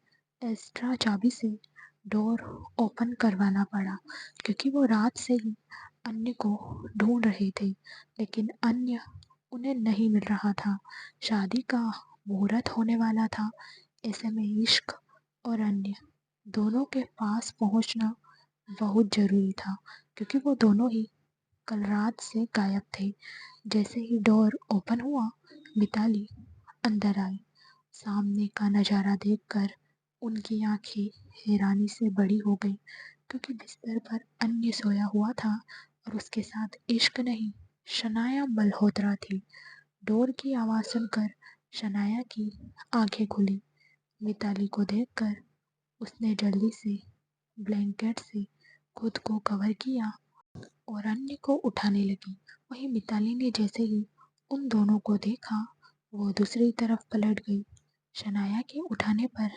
एक्स्ट्रा चाबी से डोर ओपन करवाना पड़ा, क्योंकि वो रात से ही अन्य को ढूंढ रहे थे, लेकिन अन्य उन्हें नहीं मिल रहा था। शादी का मुहूर्त होने वाला था। ऐसे में इश्क और अन्य दोनों के पास पहुंचना बहुत ज़रूरी था, क्योंकि वो दोनों ही कल रात से गायब थे। जैसे ही डोर ओपन हुआ, मिताली अंदर आई। सामने का नज़ारा देखकर उनकी आंखें हैरानी से बड़ी हो गई, क्योंकि बिस्तर पर अन्य सोया हुआ था और उसके साथ इश्क नहीं, शनाया मल्होत्रा थी। डोर की आवाज़ सुनकर शनाया की आंखें खुली। मिताली को देखकर उसने जल्दी से ब्लैंकेट से खुद को कवर किया और अन्य को उठाने लगी। वहीं मिताली ने जैसे ही उन दोनों को देखा, वो दूसरी तरफ पलट गई। शनाया के उठाने पर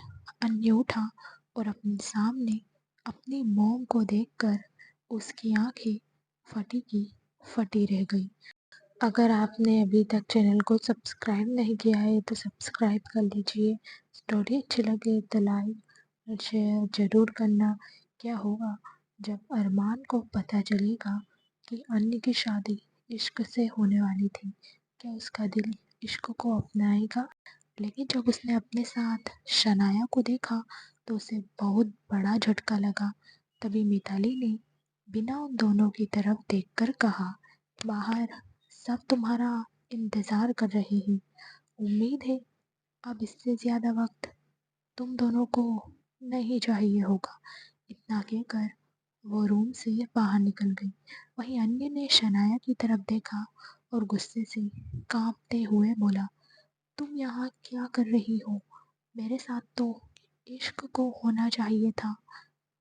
अन्य उठा और अपने सामने अपनी मॉम को देखकर उसकी आंखें फटी की फटी रह गई। अगर आपने अभी तक चैनल को सब्सक्राइब नहीं किया है तो सब्सक्राइब कर लीजिए। स्टोरी अच्छी लगे तो लाइक और शेयर ज़रूर करना। क्या होगा जब अरमान को पता चलेगा कि अन्य की शादी इश्क से होने वाली थी? क्या उसका दिल इश्क को अपनाएगा? लेकिन जब उसने अपने साथ शनाया को देखा तो उसे बहुत बड़ा झटका लगा। तभी मिताली ने बिना उन दोनों की तरफ देखकर कहा, बाहर सब तुम्हारा इंतज़ार कर रहे हैं। उम्मीद है अब इससे ज़्यादा वक्त तुम दोनों को नहीं चाहिए होगा। इतना कहकर वो रूम से बाहर निकल गई। वहीं अन्य ने शनाया की तरफ देखा और गुस्से से कांपते हुए बोला, तुम यहाँ क्या कर रही हो? मेरे साथ तो इश्क को होना चाहिए था।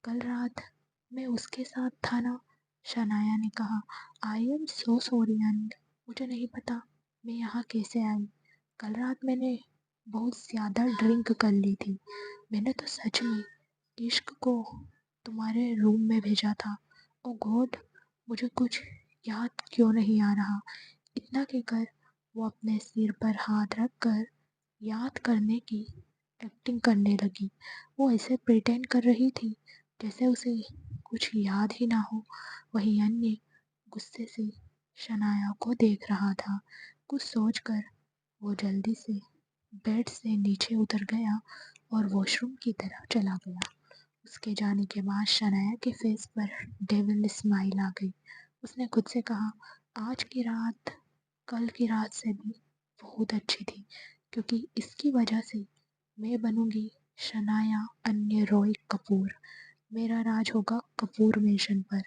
कल रात मैं उसके साथ था ना। शनाया ने कहा, आई एम सो सॉरी अन्य, मुझे नहीं पता मैं यहाँ कैसे आई। कल रात मैंने बहुत ज़्यादा ड्रिंक कर ली थी। मैंने तो सच में इश्क को तुम्हारे रूम में भेजा था। ओ गॉड, मुझे कुछ याद क्यों नहीं आ रहा। इतना कहकर वो अपने सिर पर हाथ रखकर याद करने की एक्टिंग करने लगी। वो ऐसे प्रिटेंड कर रही थी जैसे उसे कुछ याद ही ना हो। वहीं अन्य गुस्से से शनाया को देख रहा था। कुछ सोचकर वो जल्दी से बेड से नीचे उतर गया और वॉशरूम की तरफ चला गया। उसके जाने के बाद शनाया के फेस पर डेविल स्माइल आ गई। उसने खुद से कहा, आज की रात कल की रात से भी बहुत अच्छी थी, क्योंकि इसकी वजह से मैं बनूंगी शनाया अन्य रॉय कपूर। मेरा राज होगा कपूर मेंशन पर।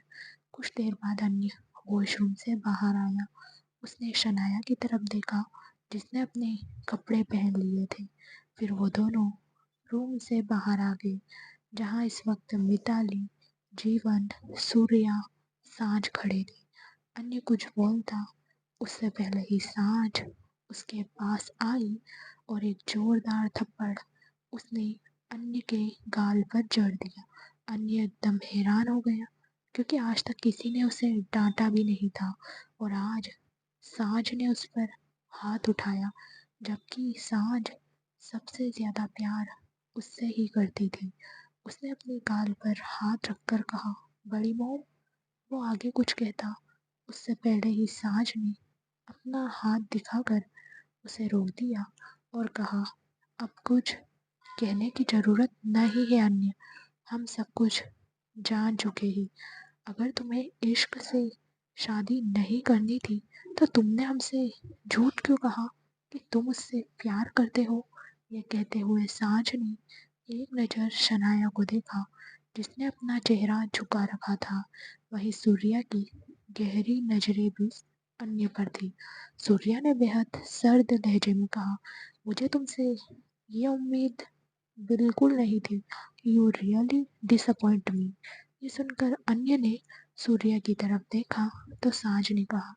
कुछ देर बाद अन्य वॉशरूम से बाहर आया। उसने शनाया की तरफ देखा, जिसने अपने कपड़े पहन लिए थे। फिर वो दोनों रूम से बाहर आ गए, जहाँ इस वक्त मिताली, जीवन, सूर्या, सांझ खड़े थे। अन्य कुछ बोलता उससे पहले ही सांझ उसके पास आई और एक जोरदार थप्पड़ उसने अन्य के गाल पर जड़ दिया। अन्य एकदम हैरान हो गया, क्योंकि आज तक किसी ने उसे डांटा भी नहीं था और आज सांझ ने उस पर हाथ उठाया, जबकि सांझ सबसे ज़्यादा प्यार उससे ही करती थी। उसने अपने गाल पर हाथ रखकर कहा, बड़ी मोम। वो आगे कुछ कहता उससे पहले ही सांझ ने अपना हाथ दिखाकर उसे रोक दिया और कहा, अब कुछ कहने की ज़रूरत नहीं है अन्य, हम सब कुछ जान चुके हैं। अगर तुम्हें इश्क से शादी नहीं करनी थी तो तुमने हमसे झूठ क्यों कहा कि तुम उससे प्यार करते हो? ये कहते हुए सांझ ने एक नज़र शनाया को देखा, जिसने अपना चेहरा झुका रखा था। वहीं सूर्या की गहरी नजरें भी अन्य पर थी। सूर्या ने बेहद सर्द लहजे में कहा, मुझे तुमसे ये उम्मीद बिल्कुल नहीं थी। यू रियली डिसअपॉइंट मी। ये सुनकर अन्य ने सूर्य की तरफ देखा तो साँझ ने कहा,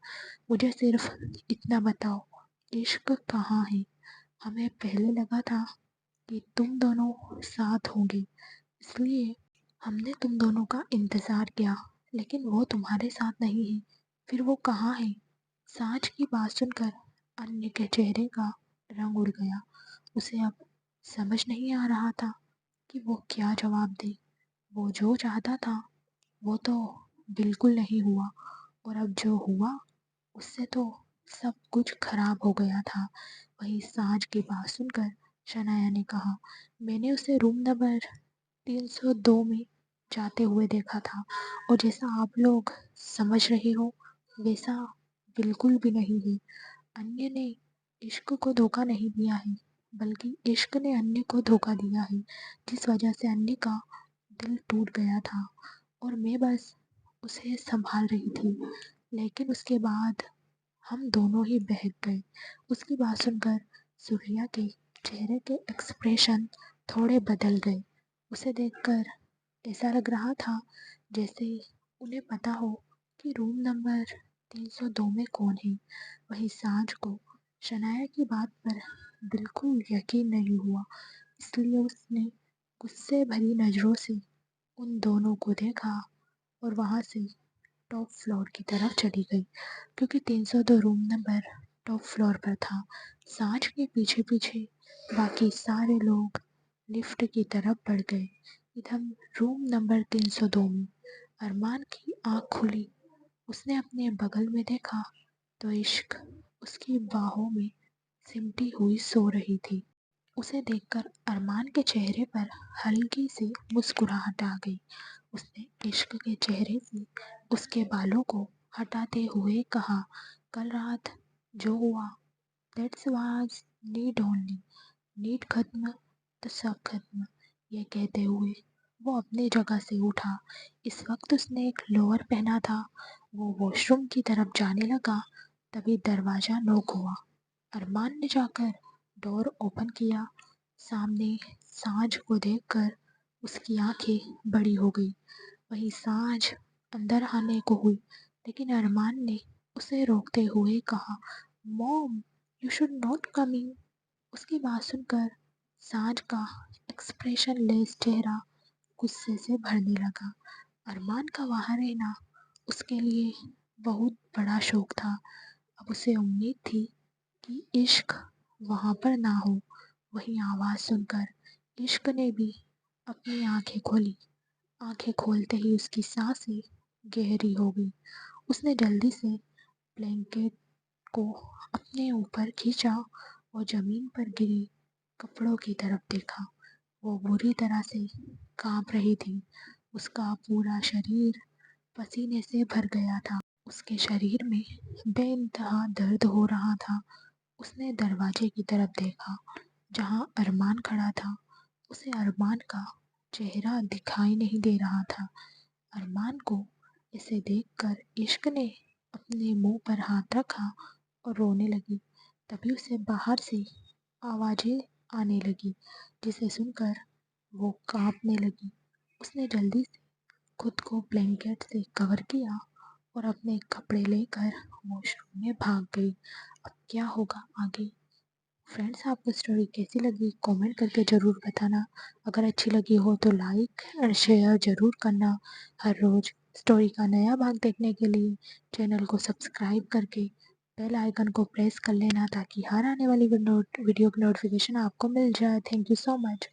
मुझे सिर्फ इतना बताओ, इश्क कहाँ है? हमें पहले लगा था कि तुम दोनों साथ होंगे, इसलिए हमने तुम दोनों का इंतज़ार किया, लेकिन वो तुम्हारे साथ नहीं है। फिर वो कहाँ है? साँझ की बात सुनकर अन्य के चेहरे का रंग उड़ गया। उसे अब समझ नहीं आ रहा था कि वो क्या जवाब दे। वो जो चाहता था वो तो बिल्कुल नहीं हुआ, और अब जो हुआ उससे तो सब कुछ खराब हो गया था। वहीं साँझ की बात सुनकर शनाया ने कहा, मैंने उसे रूम नंबर 302 में जाते हुए देखा था, और जैसा आप लोग समझ रहे हो वैसा बिल्कुल भी नहीं है। अन्य ने इश्क को धोखा नहीं दिया है, बल्कि इश्क ने अन्य को धोखा दिया है, जिस वजह से अन्य का दिल टूट गया था, और मैं बस उसे संभाल रही थी। लेकिन उसके बाद हम दोनों ही बहक गए। उसकी बात सुनकर सूर्या के चेहरे के एक्सप्रेशन थोड़े बदल गए। उसे देखकर ऐसा लग रहा था जैसे उन्हें पता हो कि रूम नंबर 302 में कौन है। वहीं सांझ को शनाया की बात पर बिल्कुल यकीन नहीं हुआ, इसलिए उसने गुस्से भरी नज़रों से उन दोनों को देखा और वहाँ से टॉप फ्लोर की तरफ चली गई, क्योंकि 302 रूम नंबर टॉप फ्लोर पर था। सांझ के पीछे पीछे बाकी सारे लोग लिफ्ट की तरफ बढ़ गए। इधर रूम नंबर 302 में अरमान की आंख खुली। उसने अपने बगल में देखा तो इश्क उसकी बाहों में सिमटी हुई सो रही थी। उसे देखकर अरमान के चेहरे पर हल्की सी मुस्कुराहट आ गई। उसने इश्क के चेहरे से उसके बालों को हटाते हुए कहा, कल रात जो हुआ, that's was need only. Need खत्म तो सब खत्म। ये कहते हुए वो अपनी जगह से उठा। इस वक्त उसने एक लोअर पहना था। वो वॉशरूम की तरफ जाने लगा, तभी दरवाज़ा नॉक हुआ। अरमान ने जाकर डोर ओपन किया। सामने सांझ को देखकर उसकी आंखें बड़ी हो गई। वहीं सांझ अंदर आने को हुई, लेकिन अरमान ने उसे रोकते हुए कहा, mom, you should not come in. उसकी बात सुनकर सांझ का एक्सप्रेशन लेस चेहरा गुस्से से भरने लगा। अरमान का वहाँ रहना उसके लिए बहुत बड़ा शौक था। अब उसे उम्मीद थी कि इश्क वहाँ पर ना हो। वहीं आवाज़ सुनकर इश्क ने भी अपनी आंखें खोली। आंखें खोलते ही उसकी सांसें गहरी हो गई। उसने जल्दी से ब्लैंकेट को अपने ऊपर खींचा और ज़मीन पर गिरे कपड़ों की तरफ देखा। वो बुरी तरह से कांप रही थी। उसका पूरा शरीर पसीने से भर गया था। उसके शरीर में बेइंतहा दर्द हो रहा था। उसने दरवाजे की तरफ देखा जहां अरमान खड़ा था। उसे अरमान का चेहरा दिखाई नहीं दे रहा था। अरमान को इसे देखकर इश्क ने अपने मुंह पर हाथ रखा और रोने लगी। तभी उसे बाहर से आवाज़ें आने लगी, जिसे सुनकर वो कांपने लगी। उसने जल्दी से खुद को ब्लैंकेट से कवर किया और अपने कपड़े लेकर वॉशरूम में भाग गई। अब क्या होगा आगे? फ्रेंड्स, आपको स्टोरी कैसी लगी कमेंट करके ज़रूर बताना। अगर अच्छी लगी हो तो लाइक और शेयर ज़रूर करना। हर रोज़ स्टोरी का नया भाग देखने के लिए चैनल को सब्सक्राइब करके बेल आइकन को प्रेस कर लेना, ताकि हर आने वाली वीडियो की नोटिफिकेशन आपको मिल जाए। Thank you so much.